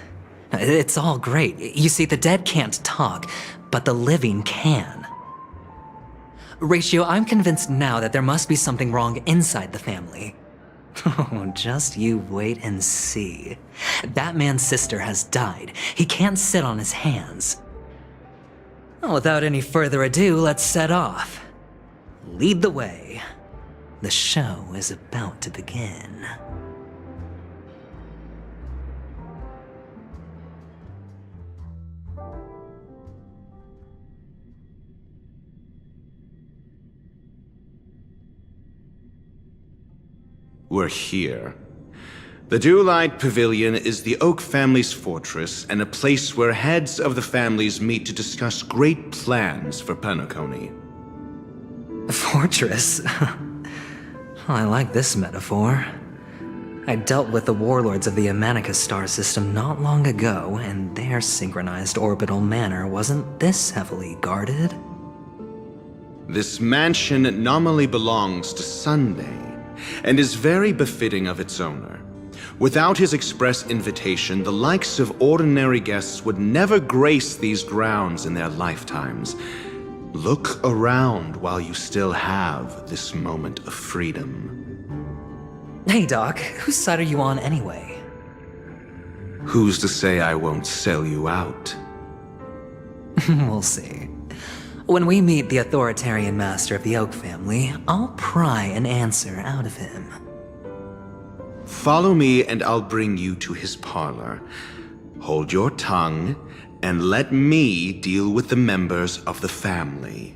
It's all great. You see, the dead can't talk, but the living can. Ratio, I'm convinced now that there must be something wrong inside the family. Oh, just you wait and see. That man's sister has died. He can't sit on his hands. Well, without any further ado, let's set off. Lead the way. The show is about to begin. We're here. The Dewlight Pavilion is the Oak family's fortress and a place where heads of the families meet to discuss great plans for Penacony. Fortress? I like this metaphor. I dealt with the warlords of the Amanicus star system not long ago, and their synchronized orbital manor wasn't this heavily guarded. This mansion nominally belongs to Sunday, and is very befitting of its owner. Without his express invitation, the likes of ordinary guests would never grace these grounds in their lifetimes. Look around while you still have this moment of freedom. Hey, Doc, whose side are you on anyway? Who's to say I won't sell you out? We'll see. When we meet the authoritarian master of the Oak family, I'll pry an answer out of him. Follow me and I'll bring you to his parlor. Hold your tongue and let me deal with the members of the family.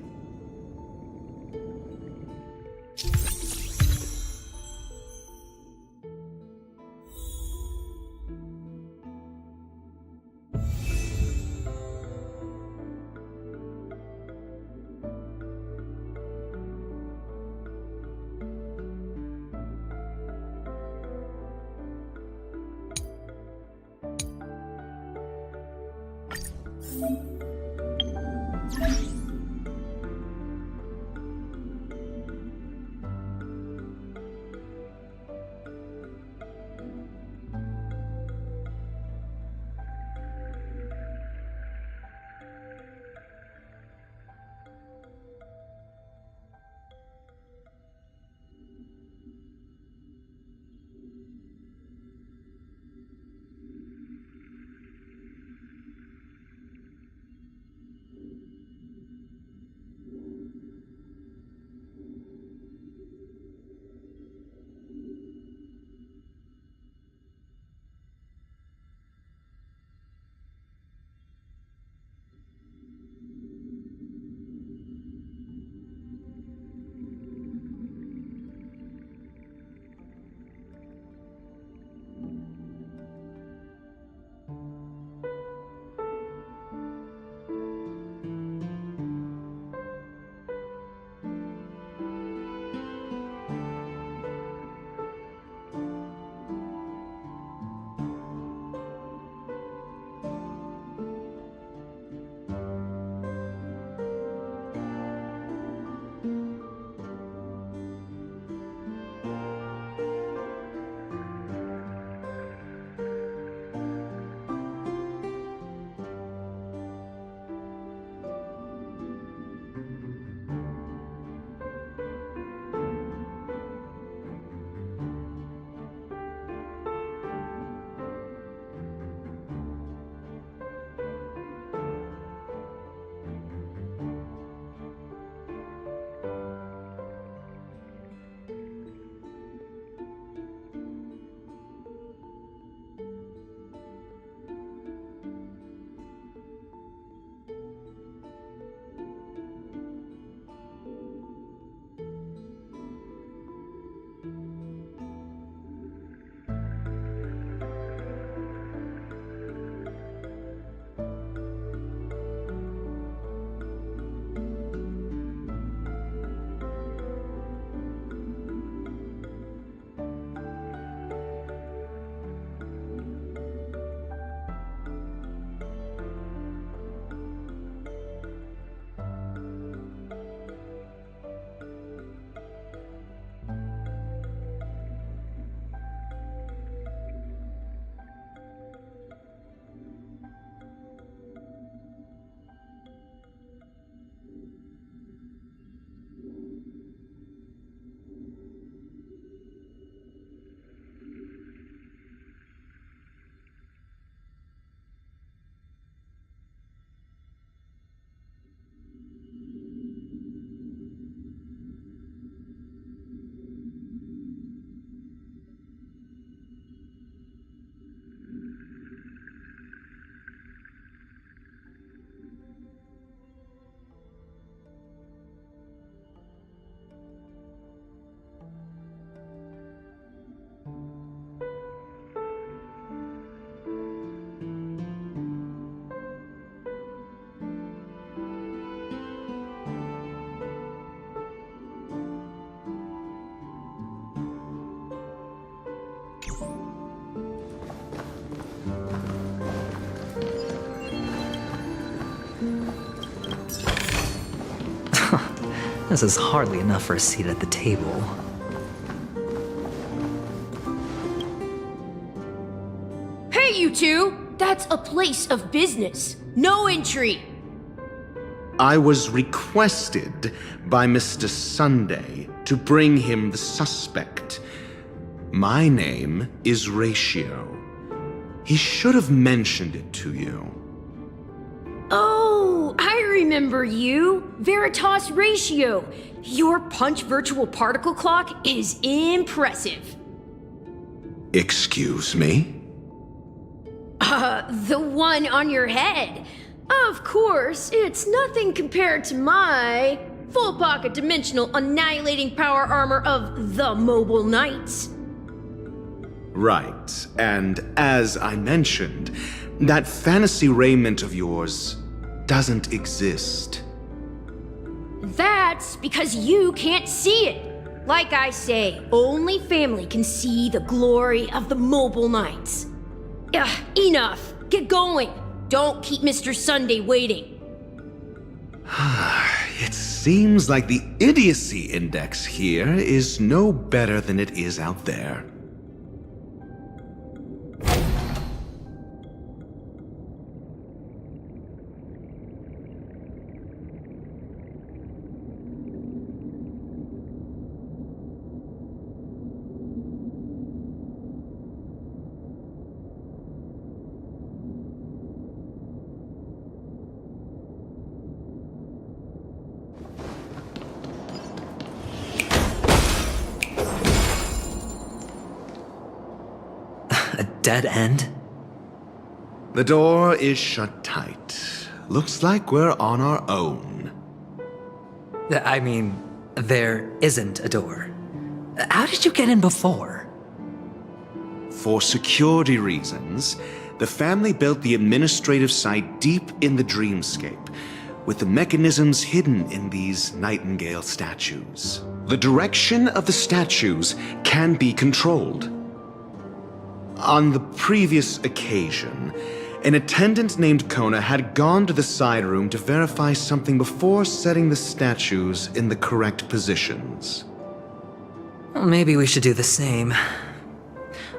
This is hardly enough for a seat at the table. Hey, you two! That's a place of business. No entry. I was requested by Mr. Sunday to bring him the suspect. My name is Ratio. He should have mentioned it to you. Oh, I remember you. Veritas Ratio. Your punch virtual particle clock is impressive. Excuse me? The one on your head. Of course, it's nothing compared to my full pocket dimensional annihilating power armor of the Mobile Knights. Right, and as I mentioned, that fantasy raiment of yours doesn't exist. That's because you can't see it. Like I say, only family can see the glory of the Mobile Knights. Ugh, enough. Get going. Don't keep Mr. Sunday waiting. It seems like the idiocy index here is no better than it is out there. A dead end? The door is shut tight. Looks like we're on our own. I mean, there isn't a door. How did you get in before? For security reasons, the family built the administrative site deep in the dreamscape, with the mechanisms hidden in these Nightingale statues. The direction of the statues can be controlled. On the previous occasion, an attendant named Kona had gone to the side room to verify something before setting the statues in the correct positions. Well, maybe we should do the same.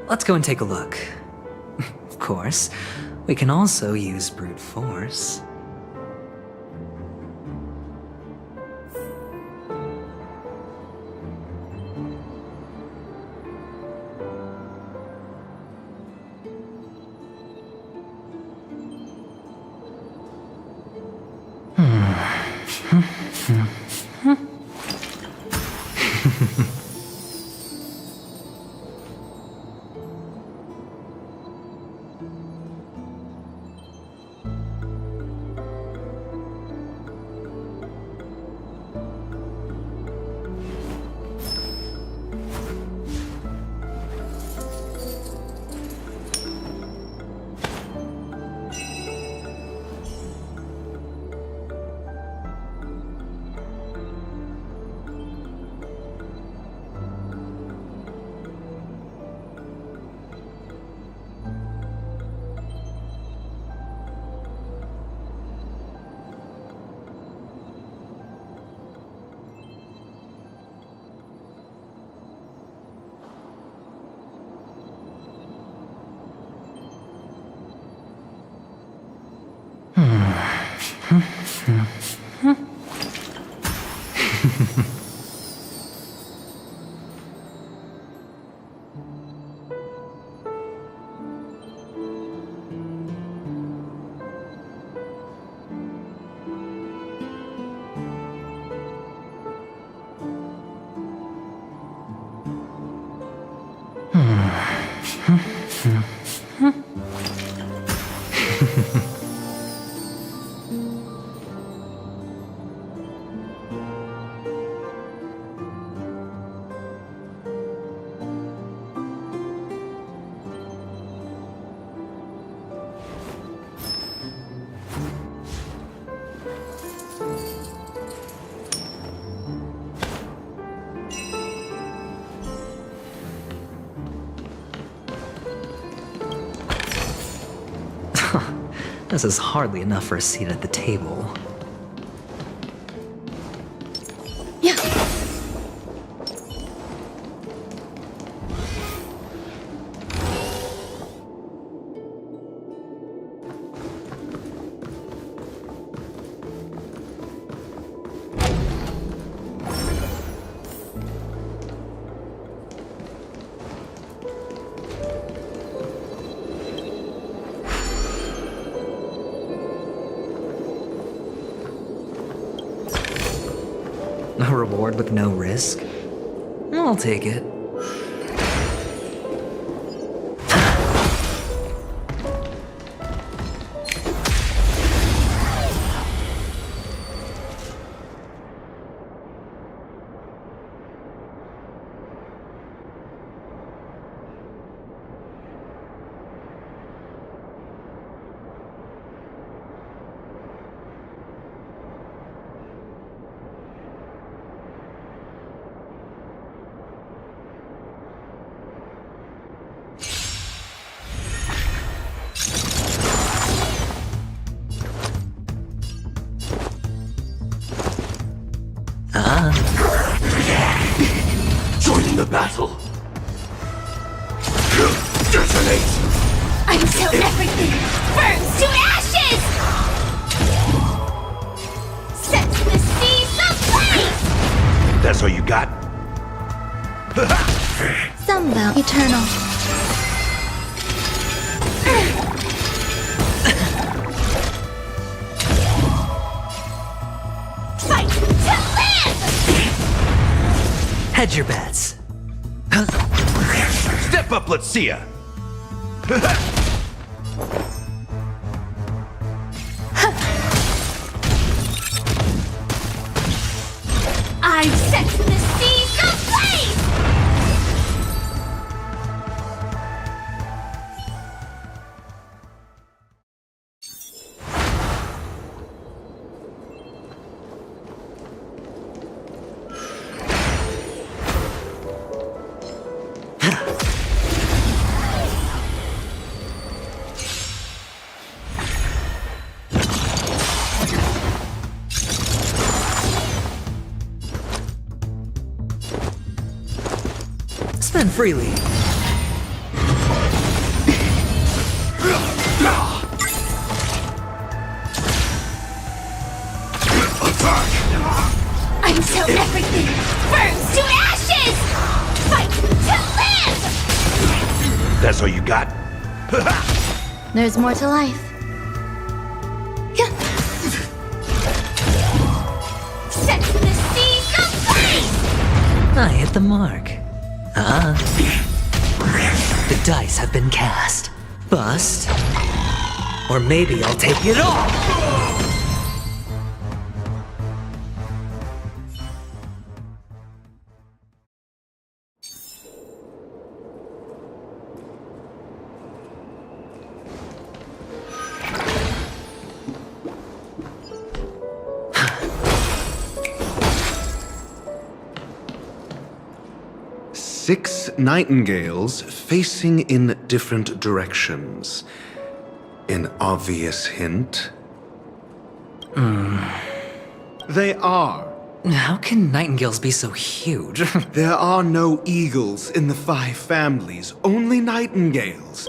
Let's go and take a look. Of course, we can also use brute force. This is hardly enough for a seat at the table. Yeah, reward with no risk? I'll take it. Joining the battle. Detonate! Until everything burns to ashes! Set the seas ablaze! That's all you got? Sunbow Eternal. Fight to live! Hedge your bets. Step up, let's see ya! I've set the seas ablaze! Spend freely. Until everything burns to ashes! Fight to live! That's all you got? There's more to life. Set the seas ablaze! I hit the mark. The dice have been cast. Bust. Or maybe I'll take it all! Six nightingales facing in different directions. An obvious hint? They are. How can nightingales be so huge? There are no eagles in the 5 families, only nightingales.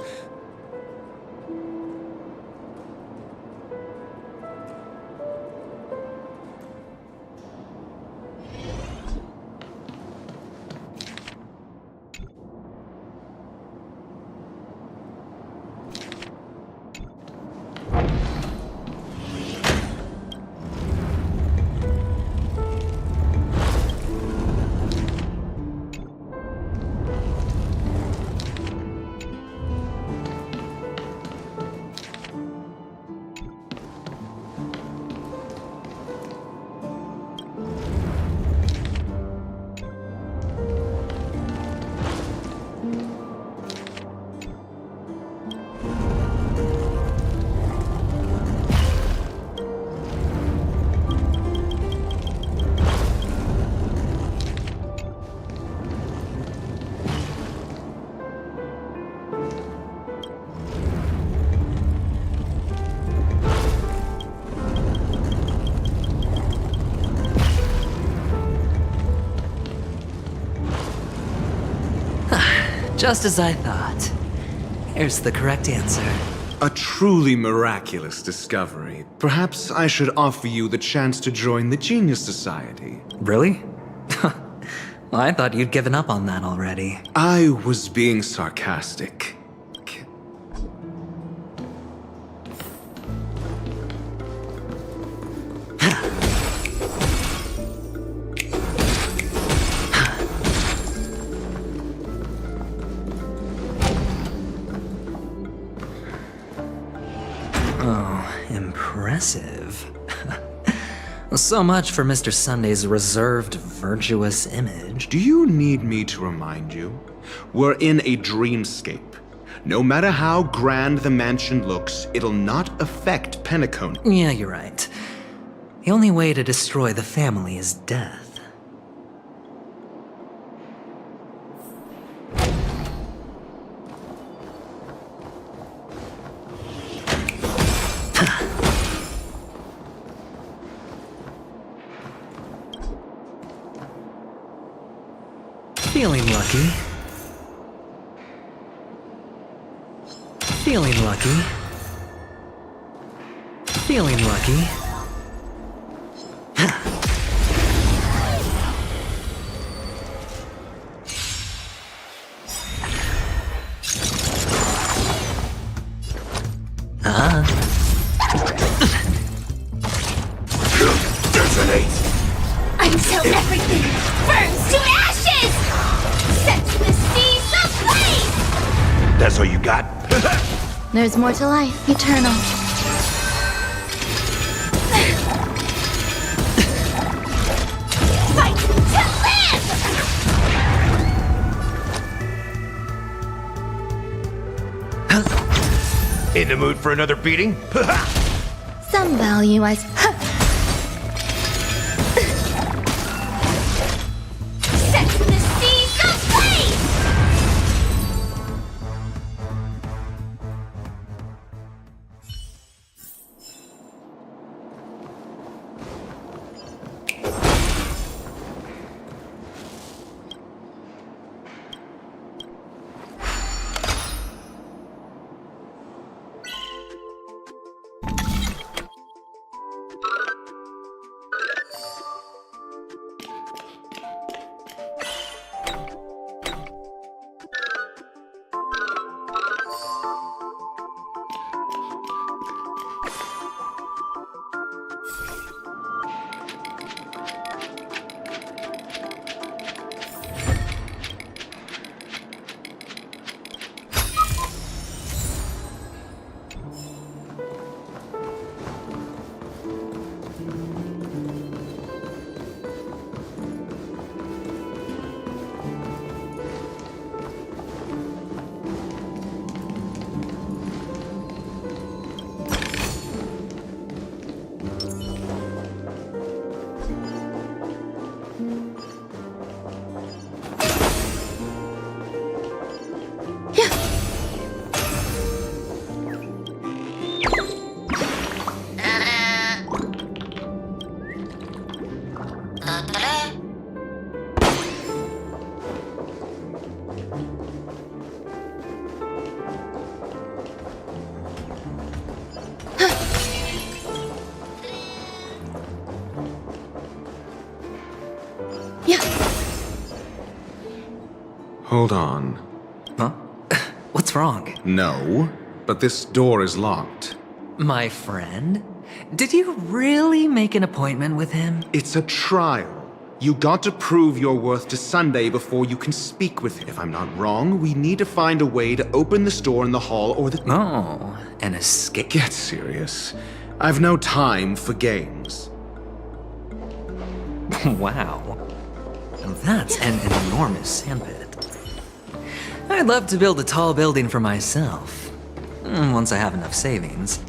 Just as I thought. Here's the correct answer. A truly miraculous discovery. Perhaps I should offer you the chance to join the Genius Society. Really? Well, I thought you'd given up on that already. I was being sarcastic. impressive. So much for Mr. Sunday's reserved, virtuous image. Do you need me to remind you? We're in a dreamscape. No matter how grand the mansion looks, it'll not affect Penacone. Yeah, you're right. The only way to destroy the family is death. Feeling lucky. Feeling lucky. Feeling lucky. Until everything burns to ashes! Set to the seas of flame! That's all you got? There's more to life, eternal. Fight to live! In the mood for another beating? Some value, I Set to the seas of flame! Hold on. Huh? What's wrong? No, but this door is locked. My friend? Did you really make an appointment with him? It's a trial. You got to prove your worth to Sunday before you can speak with him. If I'm not wrong, we need to find a way to open this door in the hall or the— Oh, an escape? Get serious. I've no time for games. Wow. That's an enormous sandpit. I'd love to build a tall building for myself. Once I have enough savings.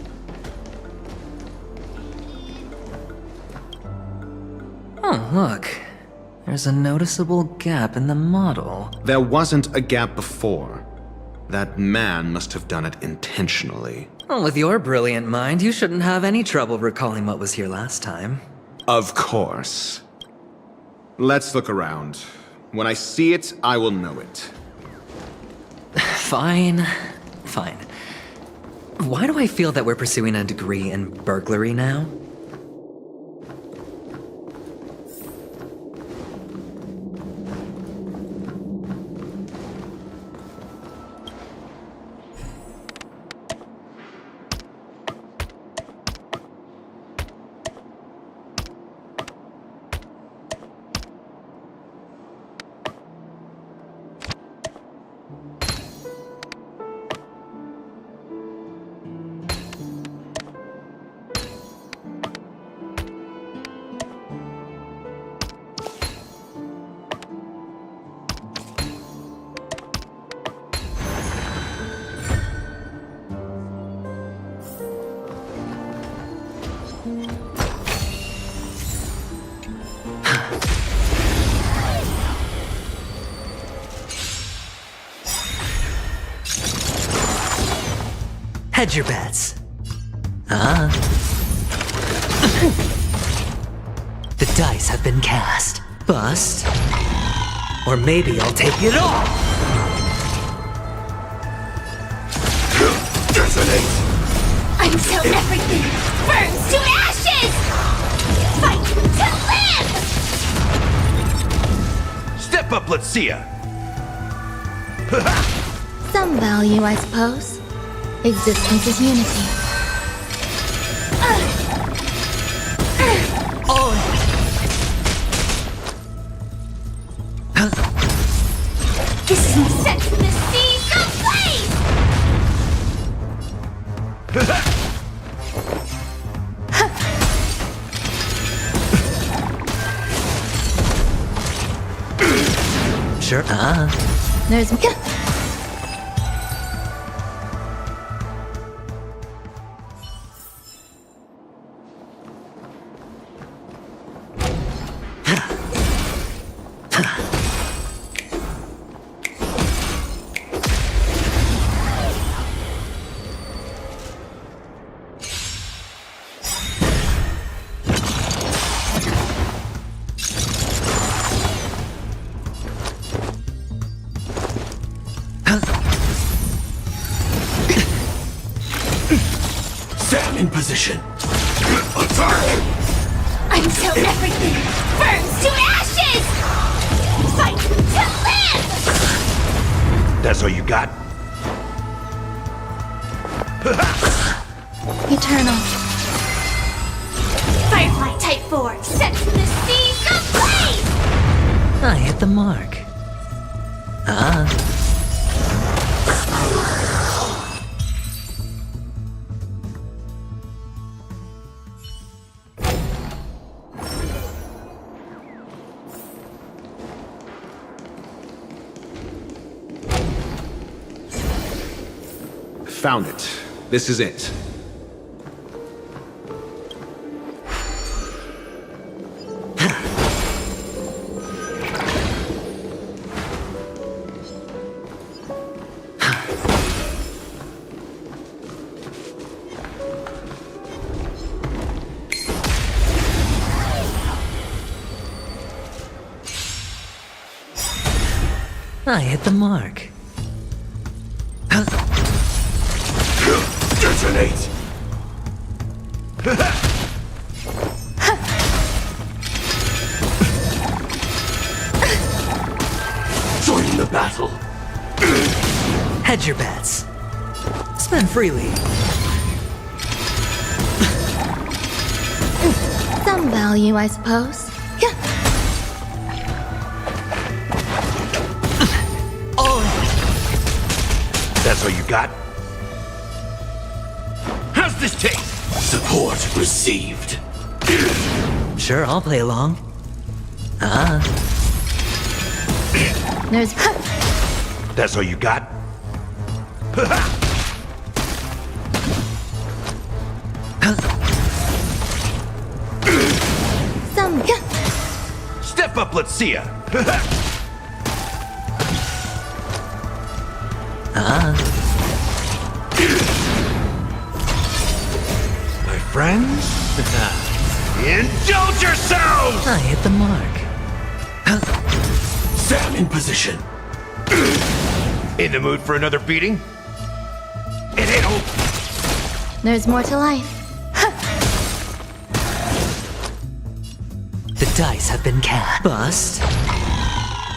Oh, look. There's a noticeable gap in the model. There wasn't a gap before. That man must have done it intentionally. Well, with your brilliant mind, you shouldn't have any trouble recalling what was here last time. Of course. Let's look around. When I see it, I will know it. Fine. Fine. Why do I feel that we're pursuing a degree in burglary now? Hedge your bets. The dice have been cast. Bust. Or maybe I'll take it all! Detonate! Until everything burns to ashes! Fight to live! Step up, let's see ya! Some value, I suppose. Existence is unity. This is set to the seas of blaze! Sure, There's... Sam in position. Attack! Until everything burns to ashes! Fight to live! That's all you got? Eternal. Firefly Type 4, set to the seas of blaze! I hit the mark. Found it. This is it. I hit the mark. Detonate! Join the battle. Hedge your bets. Spend freely. Some value, I suppose. That's all you got? How's this taste? Support received. Sure, I'll play along. There's... That's all you got? Some... Step up, let's see ya! My friends? Indulge yourselves! I hit the mark. Sam in position. In the mood for another beating? It ain't over. There's more to life. The dice have been cast. Bust.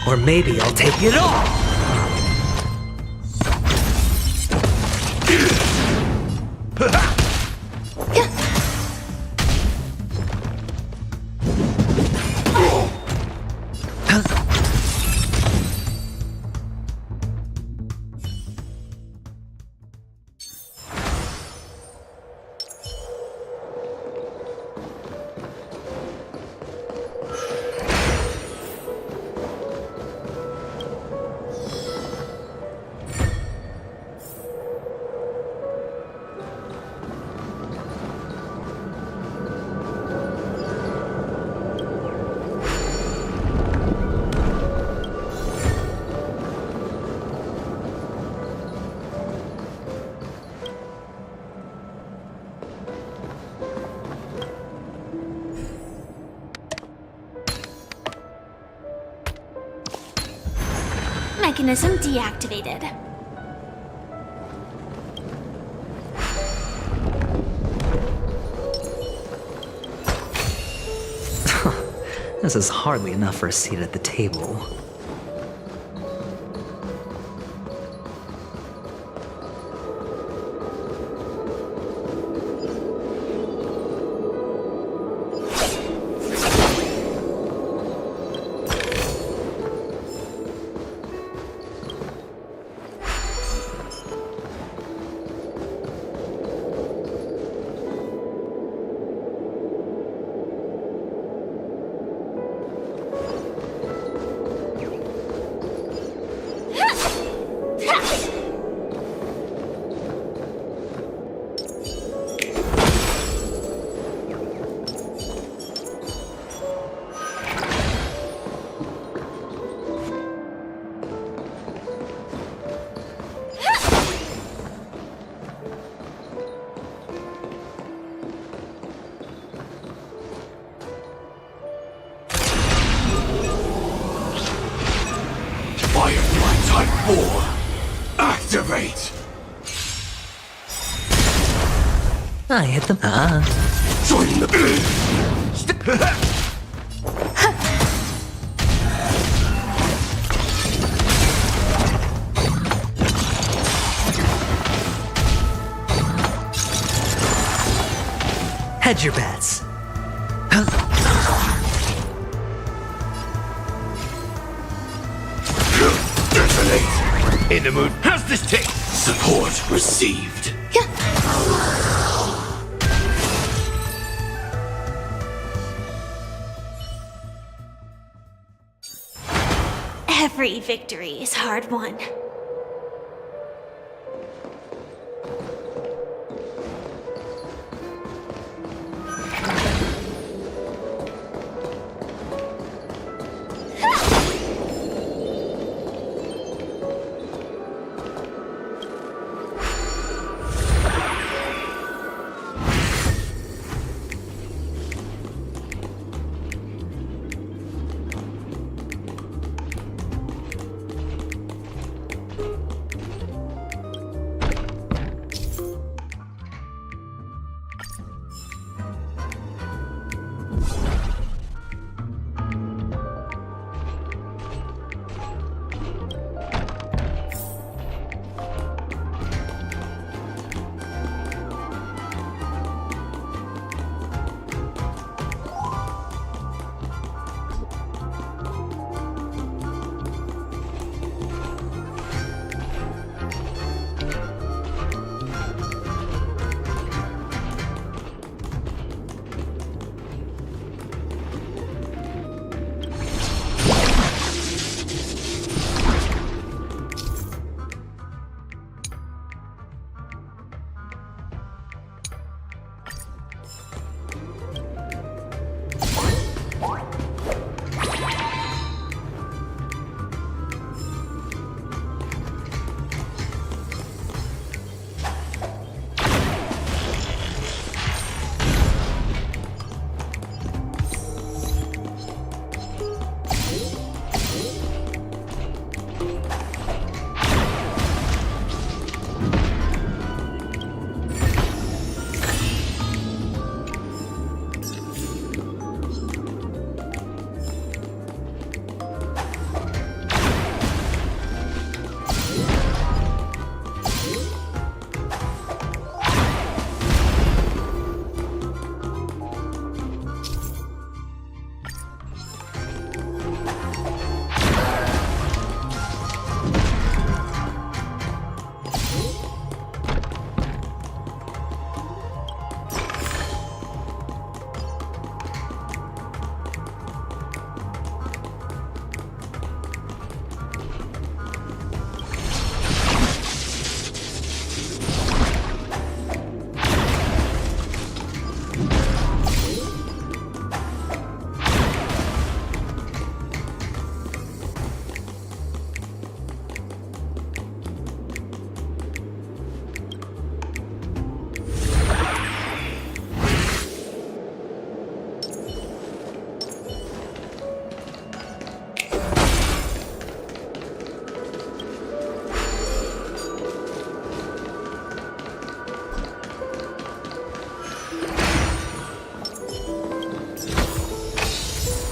Or maybe I'll take it all! mechanism deactivated. This is hardly enough for a seat at the table. Firefly Type 4! Activate! I hit them. Join the... Hedge your bets. Detonate! In the mood. How's this taste? Support received. Every victory is hard won.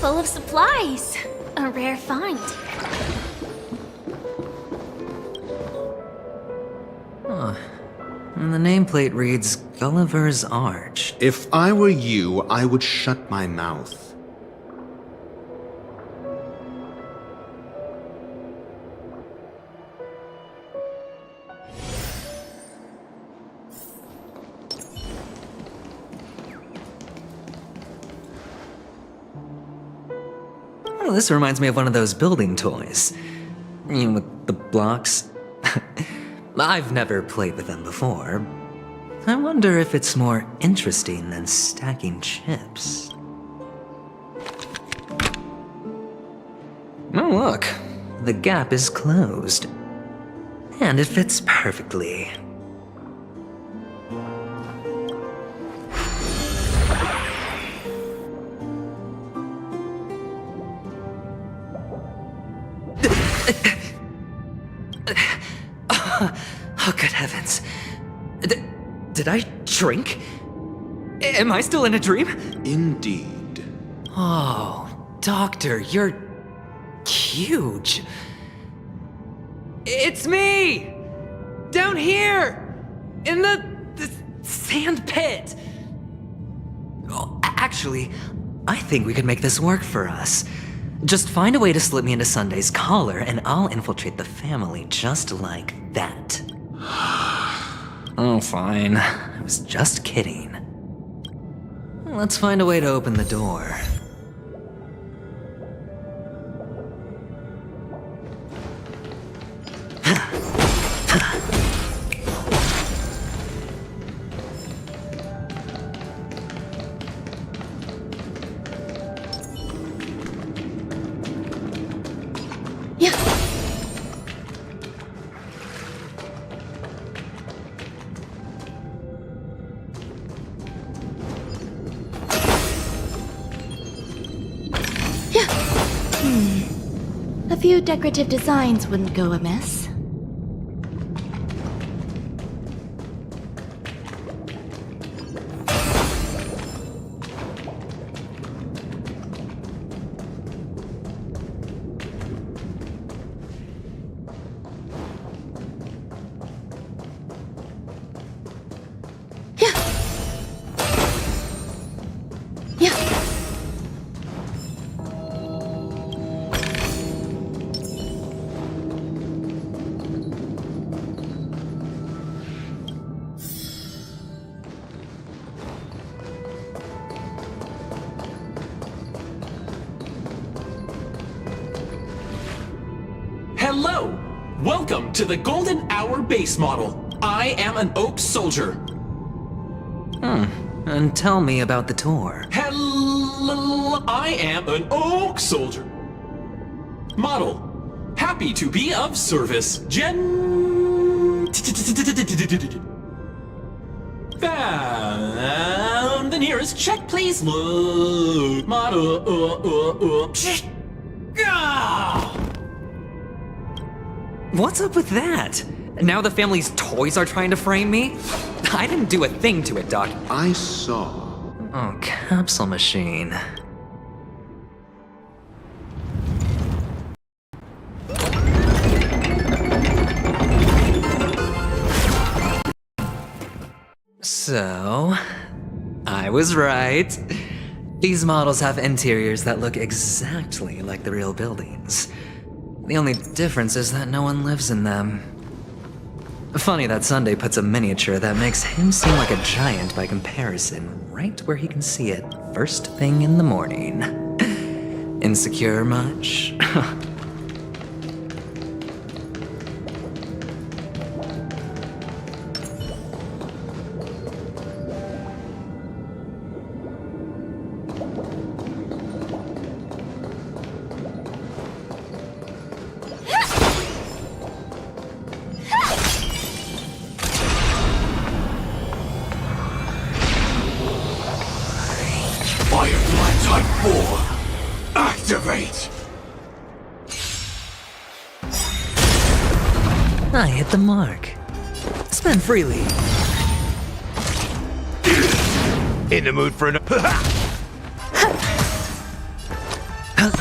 full of supplies. A rare find. Huh. And the nameplate reads Gulliver's Arch. If I were you, I would shut my mouth. Oh, this reminds me of one of those building toys. You know, with the blocks. I've never played with them before. I wonder if it's more interesting than stacking chips. Oh, look. The gap is closed. And it fits perfectly. Oh, good heavens. Did I shrink? Am I still in a dream? Indeed. Oh, Doctor, you're huge. It's me! Down here! In the sand pit! Oh, actually, I think we could make this work for us. Just find a way to slip me into Sunday's collar, and I'll infiltrate the family just like that. Oh, fine. I was just kidding. Let's find a way to open the door. A few decorative designs wouldn't go amiss. Hello! Welcome to the Golden Hour base model. I am an Oak Soldier. And tell me about the tour. Hello! I am an Oak Soldier. Model. Happy to be of service. Found the nearest check, please. Model. What's up with that? Now the family's toys are trying to frame me? I didn't do a thing to it, Doc. I saw. Oh, capsule machine. So, I was right. These models have interiors that look exactly like the real buildings. The only difference is that no one lives in them. Funny that Sunday puts a miniature that makes him seem like a giant by comparison right where he can see it first thing in the morning. Insecure much? Firefly Type 4, activate! I hit the mark. Spend freely. In the mood for an... Some.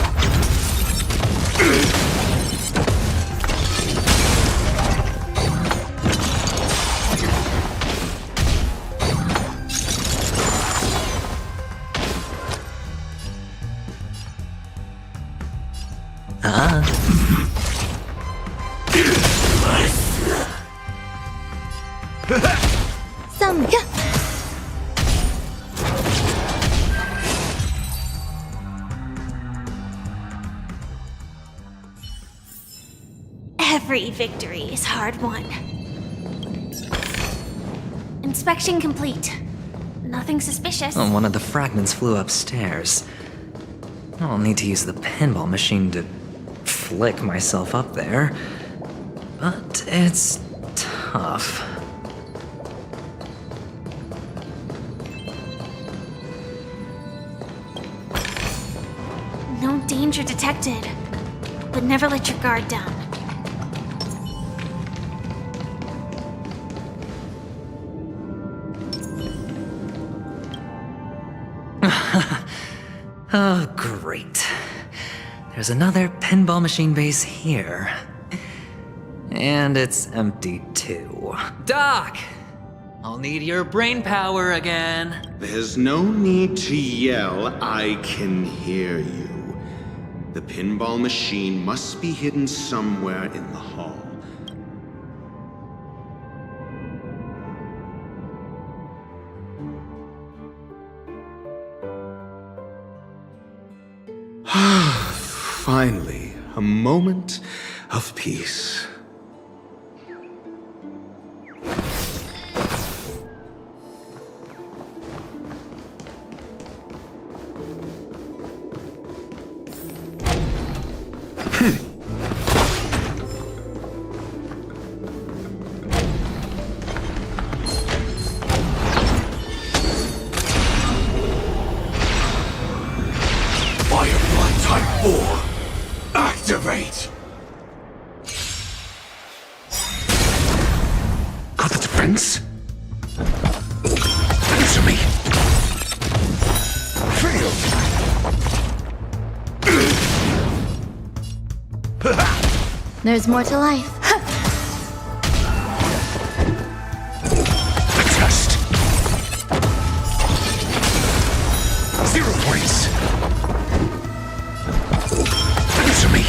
Every victory is hard won. Inspection complete. Nothing suspicious. Oh, one of the fragments flew upstairs. I'll need to use the pinball machine to flick myself up there. But it's tough. No danger detected. But never let your guard down. Oh, great. There's another pinball machine base here. And it's empty too. Doc! I'll need your brain power again. There's no need to yell, I can hear you. The pinball machine must be hidden somewhere in the hall. Finally, a moment of peace. Firefly Type 4. Activate! Got the defense? Answer me! Failed! There's more to life. A test! 0 points! Answer me!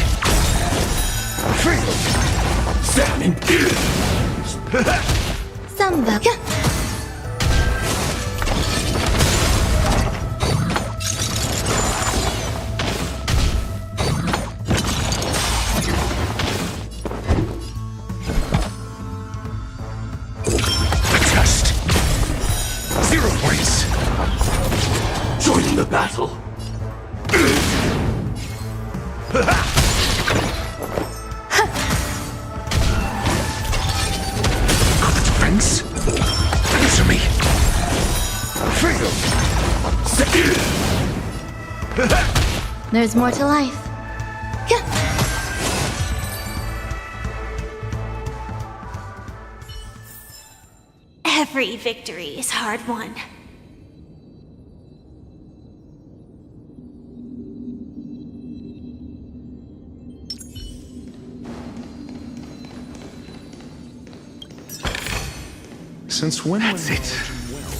Failed! Salmon! Samba. A test! 0 points! Join the battle! Got the defense? Answer me! Failed! There's more to life. Every victory is hard won. Since when? That's it.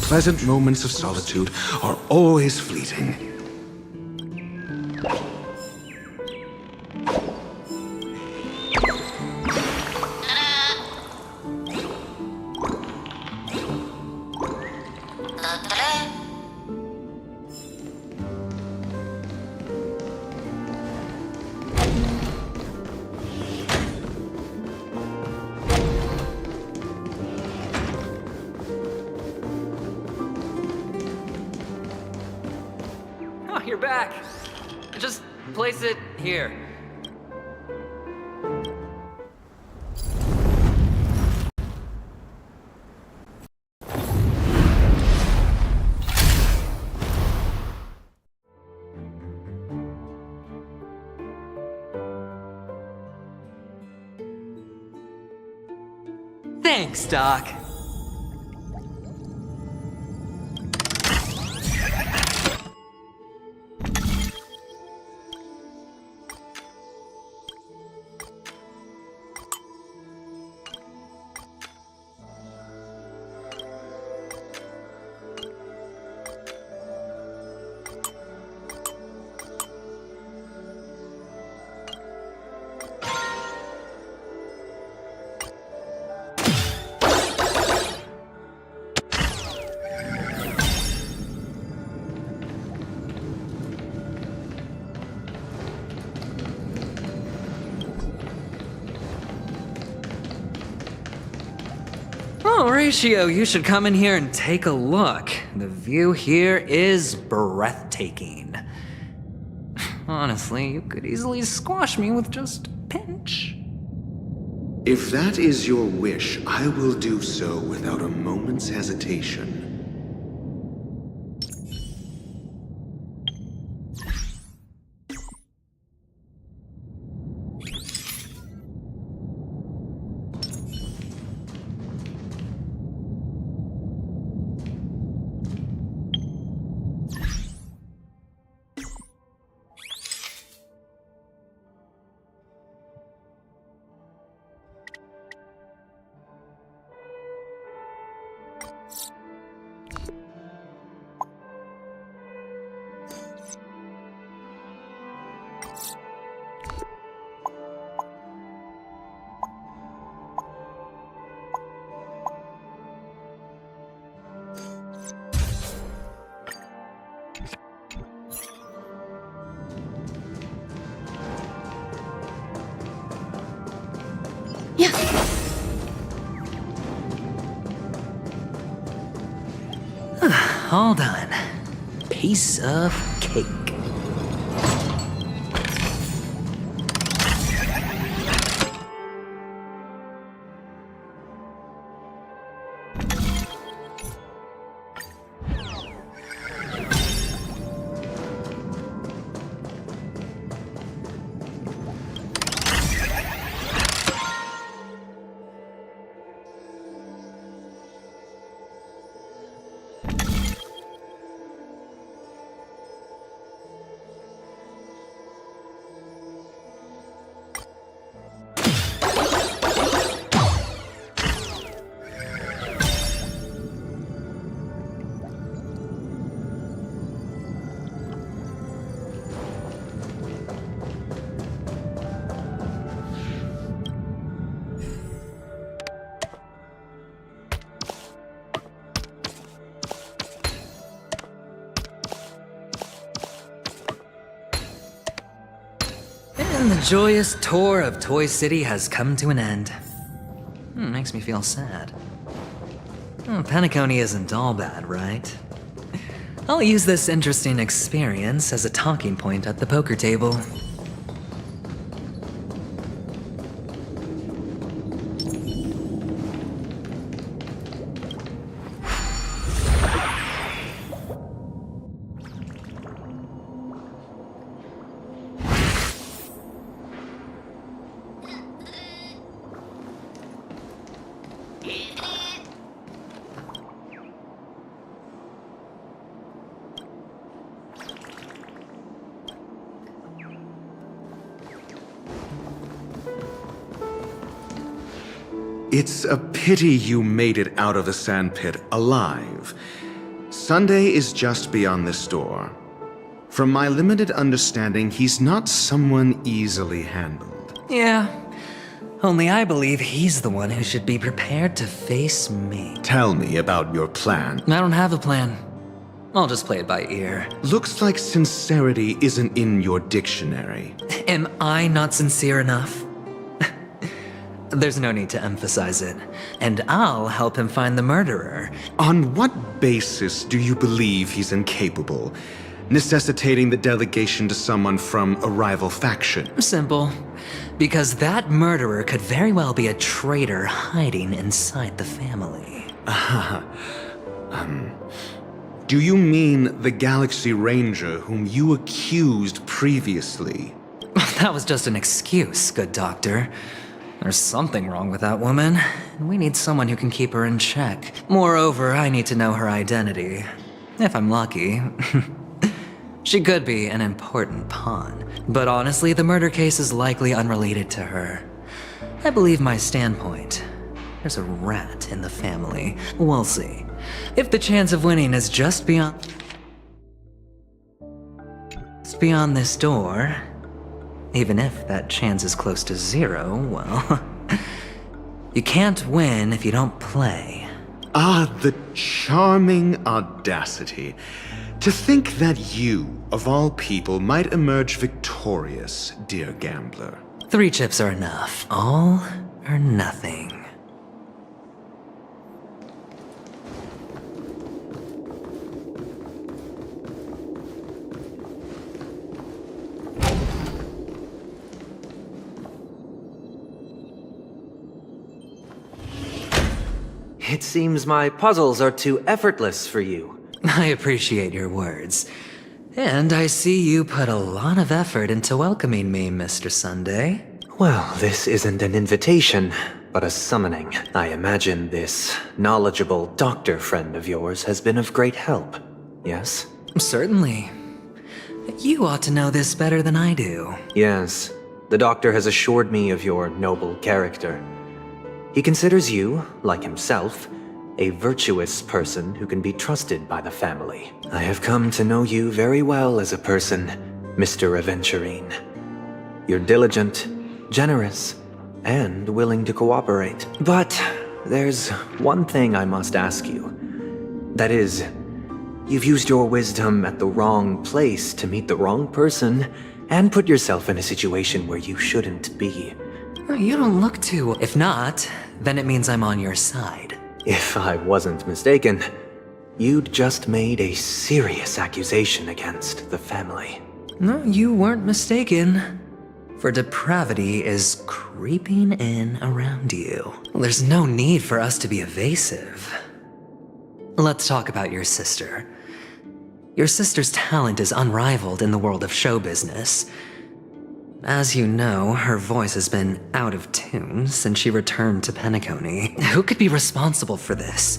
Pleasant moments of solitude are always fleeting. Oh, you're back. Just place it here. Thanks, Doc. Horatio, you should come in here and take a look. The view here is breathtaking. Honestly, you could easily squash me with just a pinch. If that is your wish, I will do so without a moment's hesitation. All done. Piece of cake. And the joyous tour of Toy City has come to an end. Makes me feel sad. Penacony isn't all bad, right? I'll use this interesting experience as a talking point at the poker table. It's a pity you made it out of the sandpit alive. Sunday is just beyond this door. From my limited understanding, he's not someone easily handled. Yeah, only I believe he's the one who should be prepared to face me. Tell me about your plan. I don't have a plan. I'll just play it by ear. Looks like sincerity isn't in your dictionary. Am I not sincere enough? There's no need to emphasize it. And I'll help him find the murderer. On what basis do you believe he's incapable, necessitating the delegation to someone from a rival faction? Simple. Because that murderer could very well be a traitor hiding inside the family. Do you mean the Galaxy Ranger whom you accused previously? That was just an excuse, good doctor. There's something wrong with that woman, and we need someone who can keep her in check. Moreover, I need to know her identity. If I'm lucky. She could be an important pawn, but honestly, the murder case is likely unrelated to her. I believe my standpoint. There's a rat in the family. We'll see. If the chance of winning is just beyond this door, even if that chance is close to zero, well, you can't win if you don't play. Ah, the charming audacity. To think that you, of all people, might emerge victorious, dear gambler. 3 chips are enough. All or nothing. It seems my puzzles are too effortless for you. I appreciate your words. And I see you put a lot of effort into welcoming me, Mr. Sunday. Well, this isn't an invitation, but a summoning. I imagine this knowledgeable doctor friend of yours has been of great help, yes? Certainly. You ought to know this better than I do. Yes, the doctor has assured me of your noble character. He considers you, like himself, a virtuous person who can be trusted by the family. I have come to know you very well as a person, Mr. Aventurine. You're diligent, generous, and willing to cooperate. But there's one thing I must ask you. That is, you've used your wisdom at the wrong place to meet the wrong person and put yourself in a situation where you shouldn't be. You don't look too... If not, then it means I'm on your side. If I wasn't mistaken, you'd just made a serious accusation against the family. No, you weren't mistaken. For depravity is creeping in around you. There's no need for us to be evasive. Let's talk about your sister. Your sister's talent is unrivaled in the world of show business. As you know, her voice has been out of tune since she returned to Penacony. Who could be responsible for this?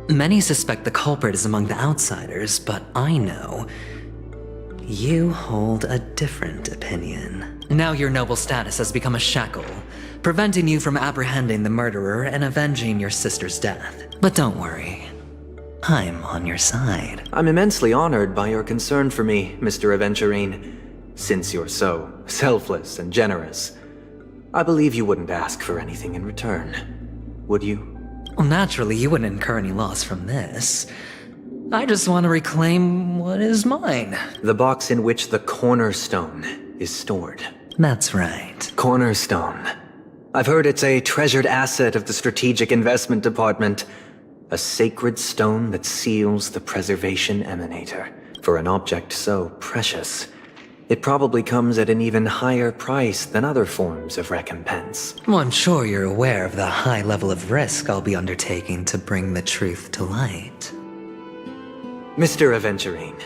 Many suspect the culprit is among the outsiders, but I know you hold a different opinion. Now your noble status has become a shackle, preventing you from apprehending the murderer and avenging your sister's death. But don't worry, I'm on your side. I'm immensely honored by your concern for me, Mr. Aventurine. Since you're so selfless and generous, I believe you wouldn't ask for anything in return, would you? Well, naturally, you wouldn't incur any loss from this. I just want to reclaim what is mine. The box in which the cornerstone is stored. That's right. Cornerstone. I've heard it's a treasured asset of the Strategic Investment Department. A sacred stone that seals the preservation emanator. For an object so precious, it probably comes at an even higher price than other forms of recompense. Well, I'm sure you're aware of the high level of risk I'll be undertaking to bring the truth to light. Mr. Aventurine,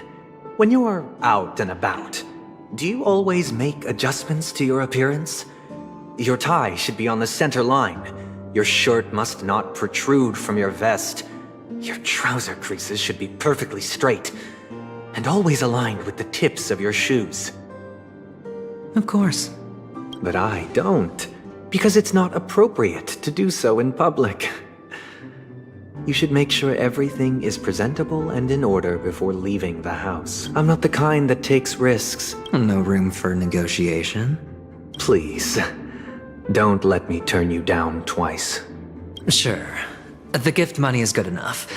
when you're out and about, do you always make adjustments to your appearance? Your tie should be on the center line. Your shirt must not protrude from your vest. Your trouser creases should be perfectly straight, and always aligned with the tips of your shoes. Of course. But I don't, because it's not appropriate to do so in public. You should make sure everything is presentable and in order before leaving the house. I'm not the kind that takes risks. No room for negotiation. Please, don't let me turn you down twice. Sure. The gift money is good enough.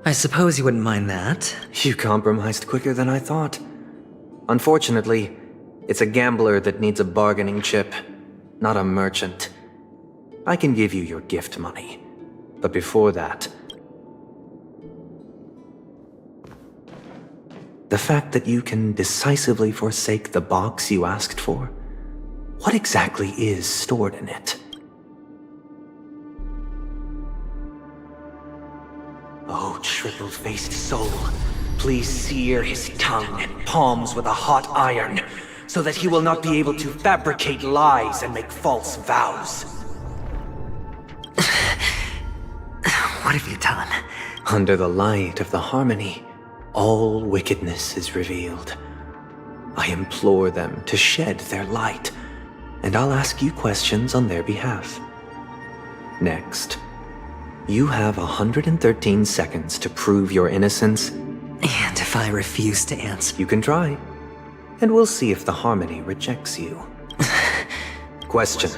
I suppose you wouldn't mind that. You compromised quicker than I thought. Unfortunately, it's a gambler that needs a bargaining chip, not a merchant. I can give you your gift money, but before that, the fact that you can decisively forsake the box you asked for, what exactly is stored in it? Oh, triple-faced soul, please sear his tongue and palms with a hot iron, so that he will not be able to fabricate lies and make false vows. What have you done? Under the light of the harmony, all wickedness is revealed. I implore them to shed their light, and I'll ask you questions on their behalf. Next, you have 113 seconds to prove your innocence. And if I refuse to answer... You can try, and we'll see if the harmony rejects you. Question.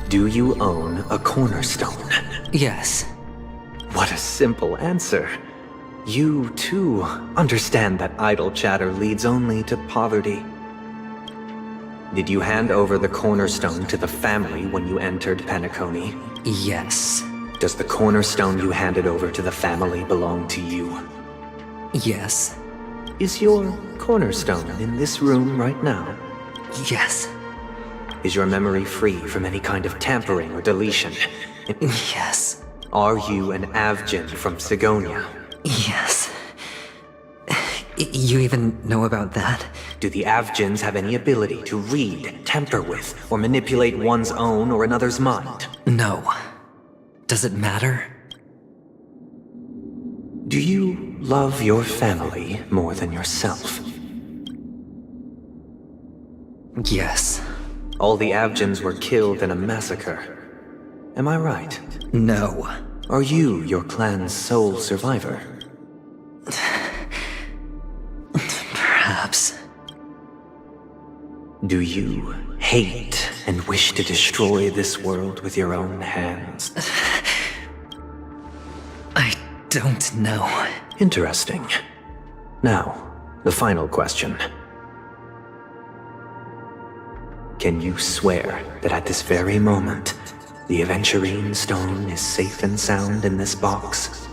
Do you own a cornerstone? Yes. What a simple answer. You, too, understand that idle chatter leads only to poverty. Did you hand over the cornerstone to the family when you entered Penacony? Yes. Does the cornerstone you handed over to the family belong to you? Yes. Is your cornerstone in this room right now? Yes. Is your memory free from any kind of tampering or deletion? Yes. Are you an Avgin from Sigonia? Yes. You even know about that? Do the Avgins have any ability to read, tamper with, or manipulate one's own or another's mind? No. Does it matter? Do you love your family more than yourself? Yes. All the Avgins were killed in a massacre. Am I right? No. Are you your clan's sole survivor? Perhaps. Do you hate and wish to destroy this world with your own hands? I don't know. Interesting. Now, the final question. Can you swear that at this very moment, the Aventurine Stone is safe and sound in this box?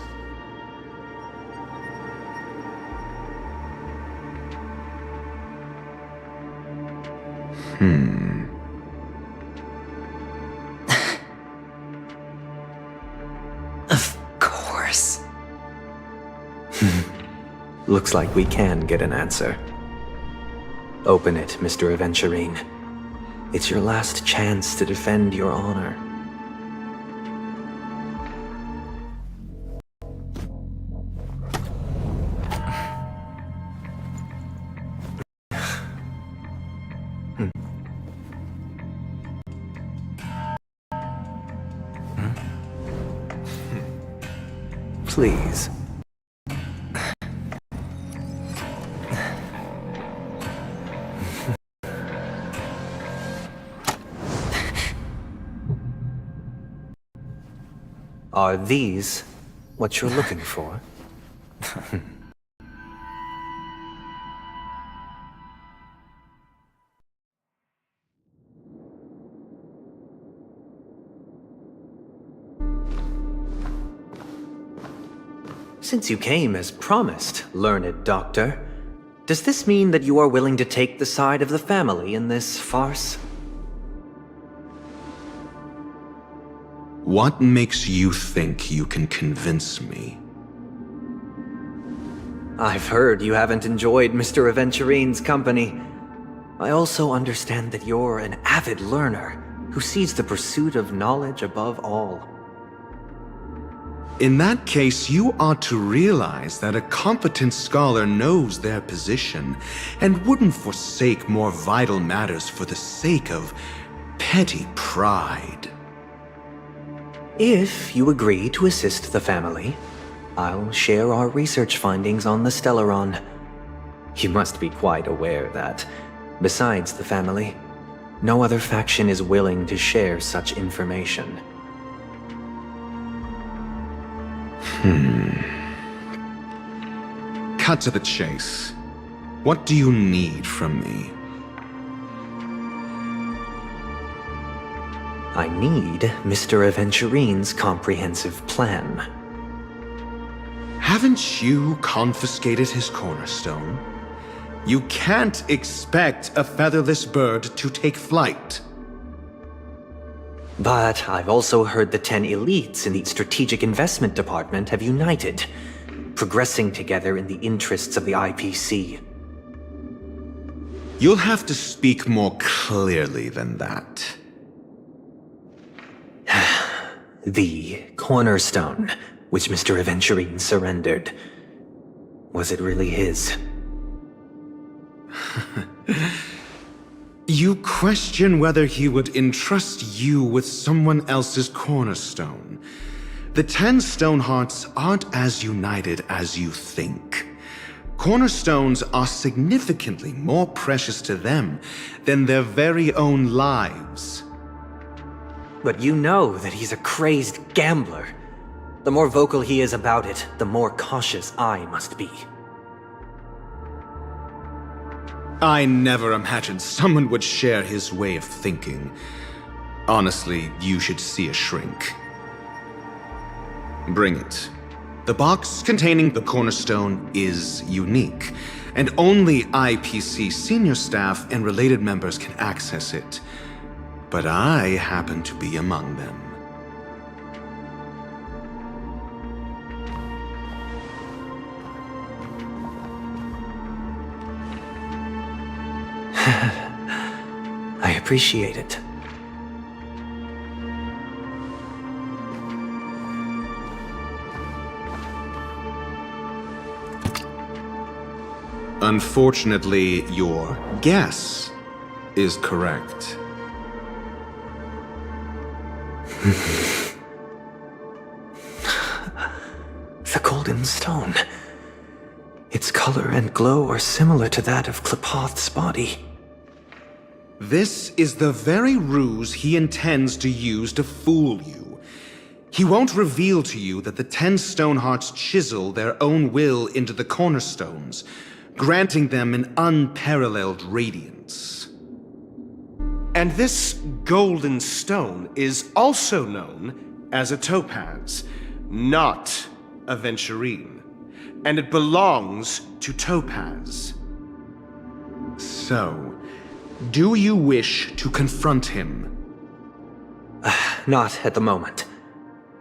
Of course. Looks like we can get an answer. Open it, Mr. Aventurine. It's your last chance to defend your honor. Please. Are these what you're looking for? Since you came as promised, learned doctor, does this mean that you are willing to take the side of the family in this farce? What makes you think you can convince me? I've heard you haven't enjoyed Mr. Aventurine's company. I also understand that you're an avid learner who sees the pursuit of knowledge above all. In that case, you ought to realize that a competent scholar knows their position and wouldn't forsake more vital matters for the sake of petty pride. If you agree to assist the family, I'll share our research findings on the Stellaron. You must be quite aware that, besides the family, no other faction is willing to share such information. Cut to the chase. What do you need from me? I need Mr. Aventurine's comprehensive plan. Haven't you confiscated his cornerstone? You can't expect a featherless bird to take flight. But I've also heard the 10 elites in the Strategic Investment Department have united, progressing together in the interests of the IPC. You'll have to speak more clearly than that. The cornerstone, which Mr. Aventurine surrendered. Was it really his? You question whether he would entrust you with someone else's cornerstone. The 10 Stonehearts aren't as united as you think. Cornerstones are significantly more precious to them than their very own lives. But you know that he's a crazed gambler. The more vocal he is about it, the more cautious I must be. I never imagined someone would share his way of thinking. Honestly, you should see a shrink. Bring it. The box containing the cornerstone is unique, and only IPC senior staff and related members can access it. But I happen to be among them. appreciate it. Unfortunately, your guess is correct. The golden stone. Its color and glow are similar to that of Klepoth's body. This is the very ruse he intends to use to fool you. He won't reveal to you that the 10 Stonehearts chisel their own will into the cornerstones, granting them an unparalleled radiance. And this golden stone is also known as a topaz, not a venturine. And it belongs to Topaz. So, do you wish to confront him? Not at the moment.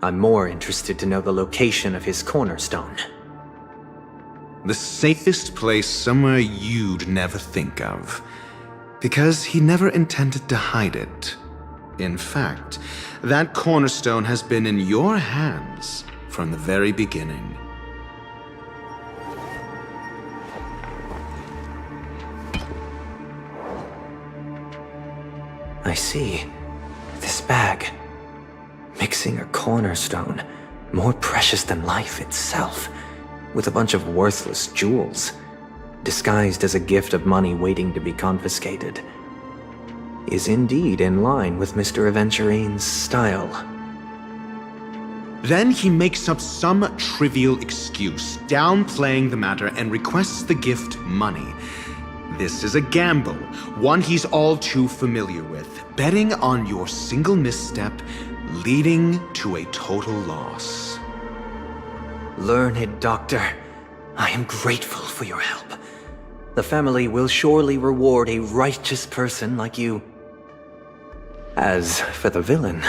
I'm more interested to know the location of his cornerstone. The safest place somewhere you'd never think of. Because he never intended to hide it. In fact, that cornerstone has been in your hands from the very beginning. I see. This bag. Mixing a cornerstone, more precious than life itself, with a bunch of worthless jewels, disguised as a gift of money waiting to be confiscated, is indeed in line with Mr. Aventurine's style. Then he makes up some trivial excuse, downplaying the matter, and requests the gift money. This is a gamble, one he's all too familiar with, betting on your single misstep, leading to a total loss. Learned doctor, I am grateful for your help. The family will surely reward a righteous person like you. As for the villain,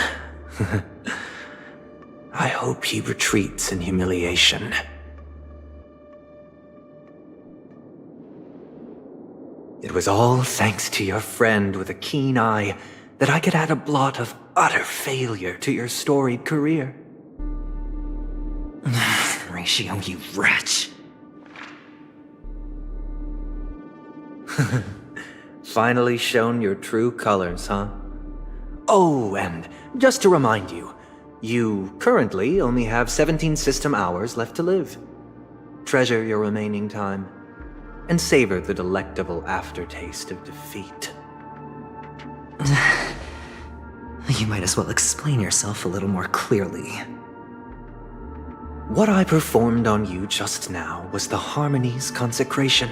I hope he retreats in humiliation. It was all thanks to your friend with a keen eye that I could add a blot of utter failure to your storied career. Ratio, you wretch. Finally shown your true colors, huh? Oh, and just to remind you, you currently only have 17 system hours left to live. Treasure your remaining time, and savor the delectable aftertaste of defeat. You might as well explain yourself a little more clearly. What I performed on you just now was the Harmony's consecration.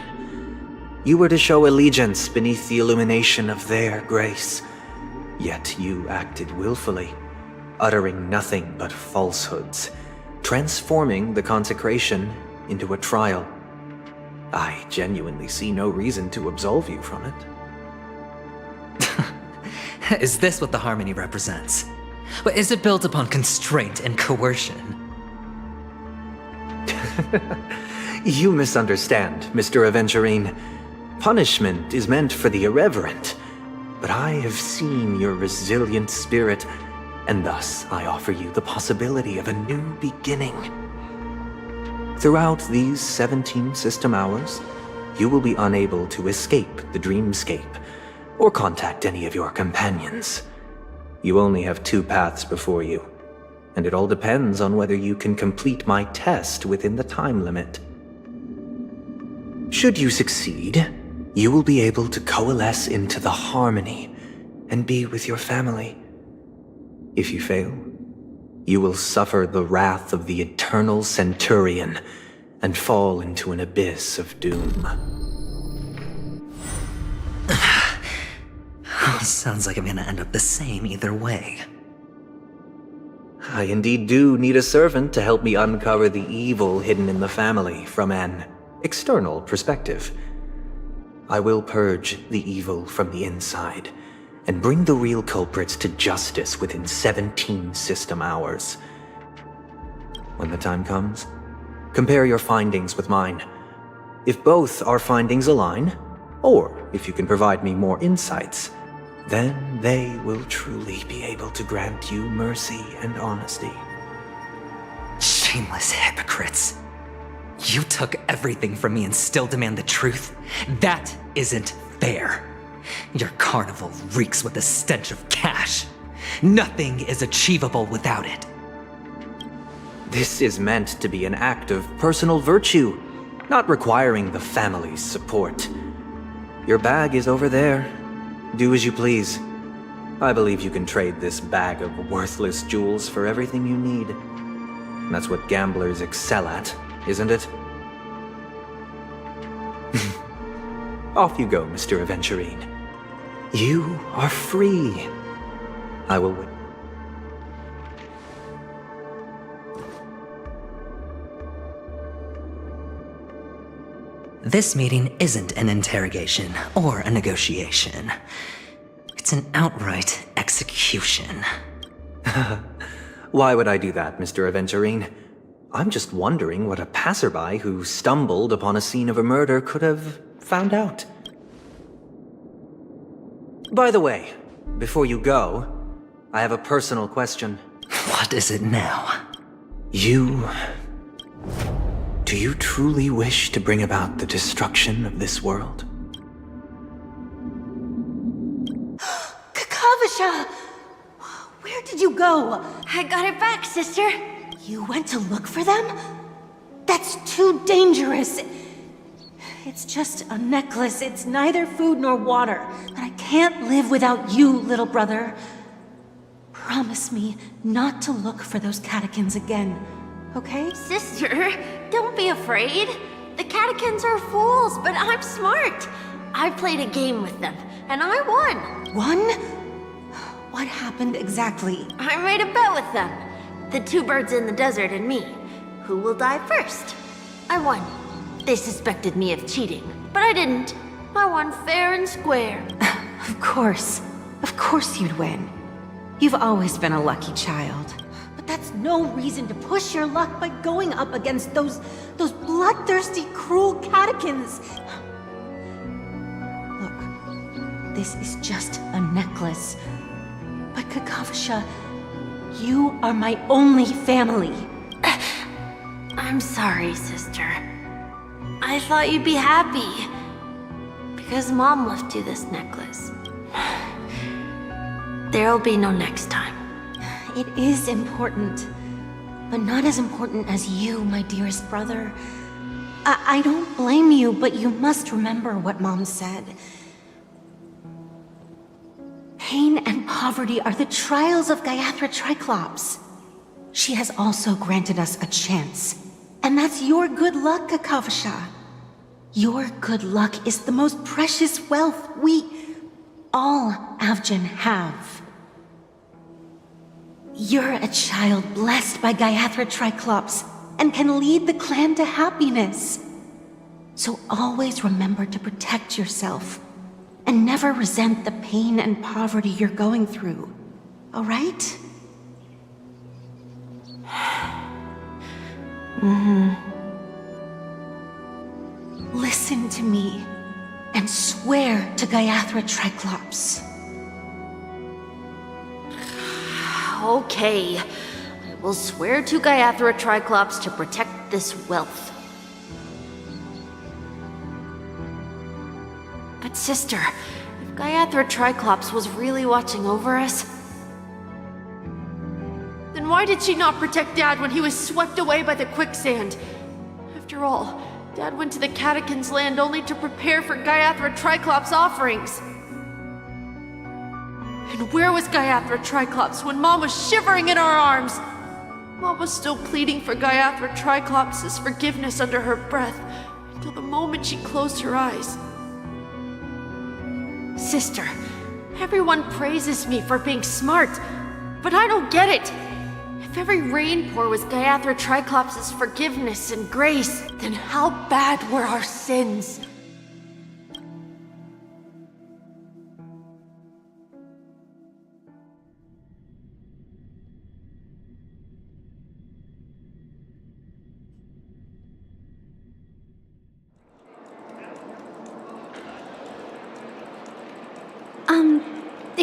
You were to show allegiance beneath the illumination of their grace, yet you acted willfully, uttering nothing but falsehoods, transforming the consecration into a trial. I genuinely see no reason to absolve you from it. Is this what the Harmony represents? But is it built upon constraint and coercion? You misunderstand, Mr. Aventurine. Punishment is meant for the irreverent, but I have seen your resilient spirit, and thus I offer you the possibility of a new beginning. Throughout these 17 system hours, you will be unable to escape the dreamscape, or contact any of your companions. You only have 2 paths before you, and it all depends on whether you can complete my test within the time limit. Should you succeed, you will be able to coalesce into the Harmony and be with your family. If you fail, you will suffer the wrath of the eternal Centurion and fall into an abyss of doom. Sounds like I'm gonna end up the same either way. I indeed do need a servant to help me uncover the evil hidden in the family from an external perspective. I will purge the evil from the inside and bring the real culprits to justice within 17 system hours. When the time comes, compare your findings with mine. If both our findings align, or if you can provide me more insights, then they will truly be able to grant you mercy and honesty. Shameless hypocrites. You took everything from me and still demand the truth? That isn't fair. Your carnival reeks with the stench of cash. Nothing is achievable without it. This is meant to be an act of personal virtue, not requiring the family's support. Your bag is over there. Do as you please. I believe you can trade this bag of worthless jewels for everything you need. That's what gamblers excel at, isn't it? Off you go, Mr. Aventurine. You are free. I will wait. This meeting isn't an interrogation or a negotiation. It's an outright execution. Why would I do that, Mr. Aventurine? I'm just wondering what a passerby who stumbled upon a scene of a murder could have found out. By the way, before you go, I have a personal question. What is it now? Do you truly wish to bring about the destruction of this world? Kakavasha! Where did you go? I got it back, sister. You went to look for them? That's too dangerous. It's just a necklace. It's neither food nor water. But I can't live without you, little brother. Promise me not to look for those catechins again, okay? Sister, don't be afraid. The catechins are fools, but I'm smart. I played a game with them, and I won. Won? What happened exactly? I made a bet with them. The two birds in the desert and me. Who will die first? I won. They suspected me of cheating, but I didn't. I won fair and square. Of course. Of course you'd win. You've always been a lucky child. But that's no reason to push your luck by going up against those bloodthirsty, cruel catechins. Look, this is just a necklace. But Kakavasha, you are my only family. I'm sorry, sister. I thought you'd be happy. Because Mom left you this necklace. There'll be no next time. It is important. But not as important as you, my dearest brother. I don't blame you, but you must remember what Mom said. Pain and poverty are the trials of Gayathra Triclops. She has also granted us a chance. And that's your good luck, Kakavasha. Your good luck is the most precious wealth we, all Avgin, have. You're a child blessed by Gayathra Triclops and can lead the clan to happiness. So always remember to protect yourself and never resent the pain and poverty you're going through, all right? Listen to me and swear to Gayathra Triclops. Okay. I will swear to Gayathra Triclops to protect this wealth. But sister, if Gayathra Triclops was really watching over us, then why did she not protect Dad when he was swept away by the quicksand? After all, Dad went to the Catechins' land only to prepare for Gayathra Triclops' offerings. And where was Gayathra Triclops when Mom was shivering in our arms? Mom was still pleading for Gayathra Triclops' forgiveness under her breath until the moment she closed her eyes. Sister, everyone praises me for being smart, but I don't get it. If every rain pour was Gayathra Triclops' forgiveness and grace, then how bad were our sins?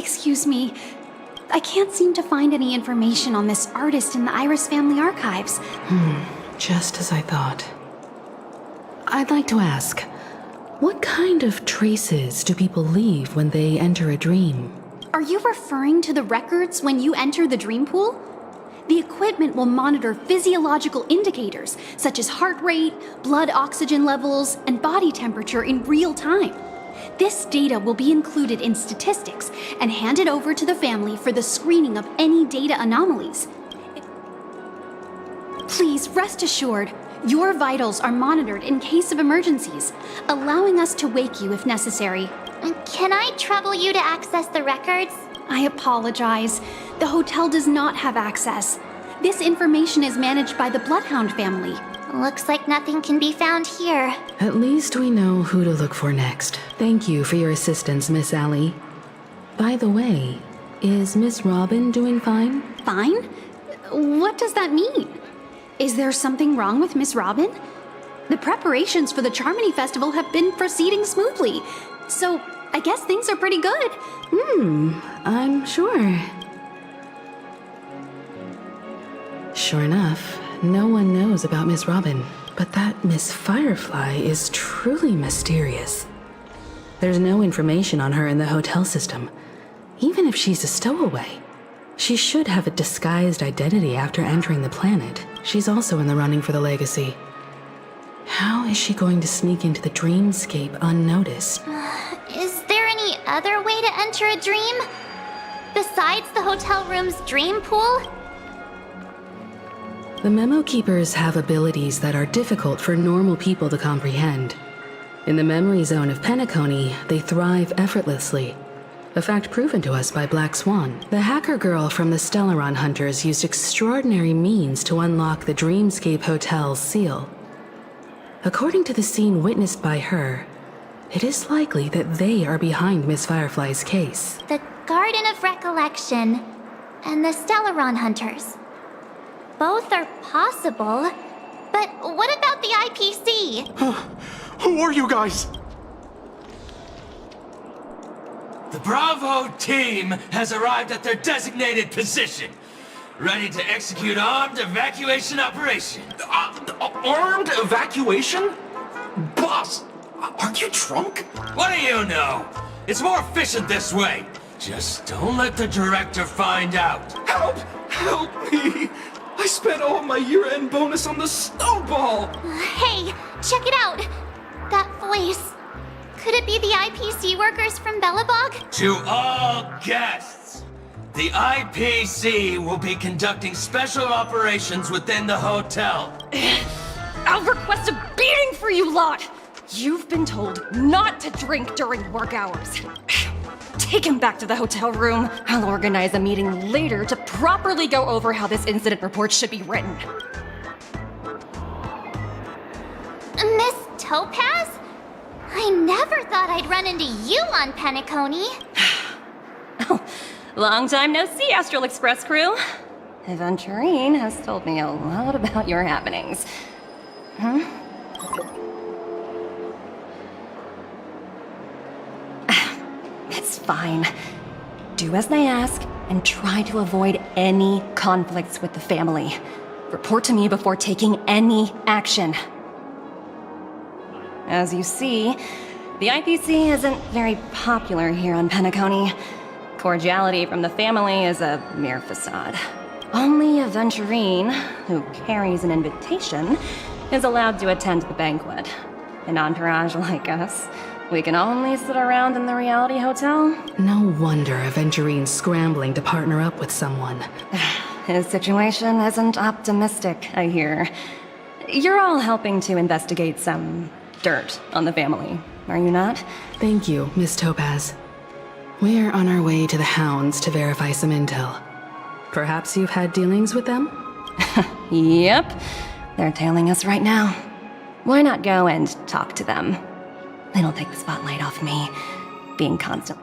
Excuse me. I can't seem to find any information on this artist in the Iris family archives. Just as I thought. I'd like to ask, what kind of traces do people leave when they enter a dream? Are you referring to the records when you enter the dream pool? The equipment will monitor physiological indicators such as heart rate, blood oxygen levels, and body temperature in real time. This data will be included in statistics and handed over to the family for the screening of any data anomalies. Please rest assured, your vitals are monitored in case of emergencies, allowing us to wake you if necessary. Can I trouble you to access the records? I apologize. The hotel does not have access. This information is managed by the Bloodhound family. Looks like nothing can be found here. At least we know who to look for next. Thank you for your assistance, Miss Allie. By the way, is Miss Robin doing fine? Fine? What does that mean? Is there something wrong with Miss Robin? The preparations for the Charmony Festival have been proceeding smoothly, so I guess things are pretty good. I'm sure. Sure enough, no one knows about Miss Robin, but that Miss Firefly is truly mysterious. There's no information on her in the hotel system, even if she's a stowaway. She should have a disguised identity after entering the planet. She's also in the running for the legacy. How is she going to sneak into the dreamscape unnoticed? Is there any other way to enter a dream? Besides the hotel room's dream pool? The Memo Keepers have abilities that are difficult for normal people to comprehend. In the memory zone of Penacony, they thrive effortlessly. A fact proven to us by Black Swan. The hacker girl from the Stellaron Hunters used extraordinary means to unlock the Dreamscape Hotel's seal. According to the scene witnessed by her, it is likely that they are behind Miss Firefly's case. The Garden of Recollection and the Stellaron Hunters. Both are possible, but what about the IPC? Who are you guys? The Bravo team has arrived at their designated position, ready to execute armed evacuation operation. Armed evacuation? Boss, aren't you drunk? What do you know? It's more efficient this way. Just don't let the director find out. Help! Help me! I spent all my year-end bonus on the snowball! Hey, check it out! That voice. Could it be the IPC workers from Bellabog? To all guests, the IPC will be conducting special operations within the hotel. I'll request a beating for you lot! You've been told not to drink during work hours. Take him back to the hotel room. I'll organize a meeting later to properly go over how this incident report should be written. Miss Topaz? I never thought I'd run into you on Penacony. Long time no see, Astral Express crew. Aventurine has told me a lot about your happenings. It's fine. Do as they ask and try to avoid any conflicts with the family. Report to me before taking any action. As you see, the IPC isn't very popular here on Penacony. Cordiality from the family is a mere facade. Only Aventurine, who carries an invitation, is allowed to attend the banquet. An entourage like us, we can only sit around in the reality hotel. No wonder Aventurine's scrambling to partner up with someone. His situation isn't optimistic, I hear. You're all helping to investigate some dirt on the family, are you not? Thank you, Miss Topaz. We're on our way to the Hounds to verify some intel. Perhaps you've had dealings with them? Yep. They're tailing us right now. Why not go and talk to them? It'll take the spotlight off me, being constant.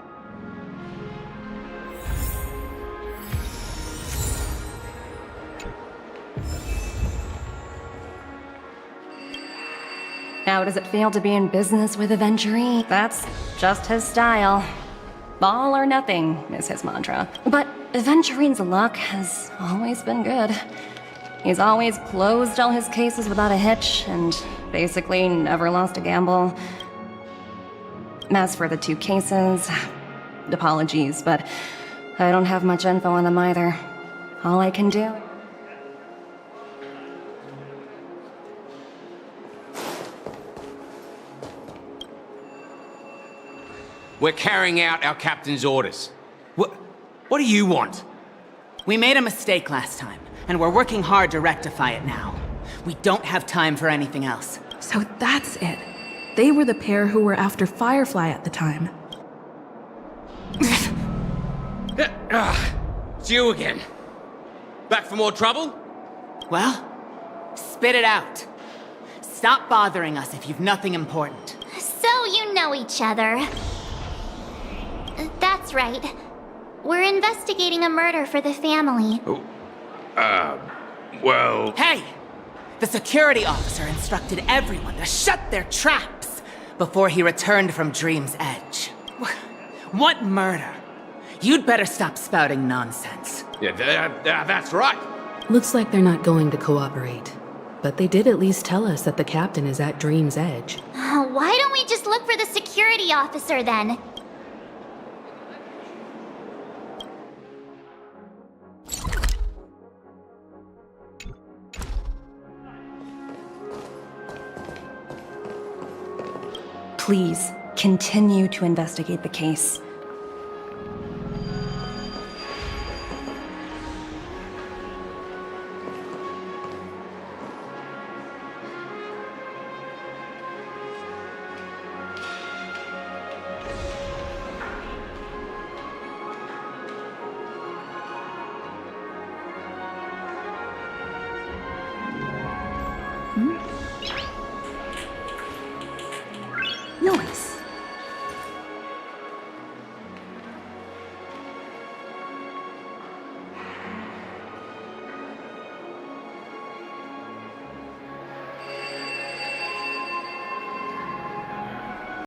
How does it feel to be in business with Aventurine? That's just his style. All or nothing is his mantra. But Aventurine's luck has always been good. He's always closed all his cases without a hitch, and basically never lost a gamble. As for the 2 cases, apologies, but I don't have much info on them either. All I can do... We're carrying out our captain's orders. What do you want? We made a mistake last time, and we're working hard to rectify it now. We don't have time for anything else. So that's it. They were the pair who were after Firefly at the time. It's you again. Back for more trouble? Well, spit it out. Stop bothering us if you've nothing important. So you know each other. That's right. We're investigating a murder for the family. Well... Hey! The security officer instructed everyone to shut their traps before he returned from Dream's Edge. What murder? You'd better stop spouting nonsense. Yeah, that's right. Looks like they're not going to cooperate. But they did at least tell us that the captain is at Dream's Edge. Why don't we just look for the security officer then? Please, continue to investigate the case.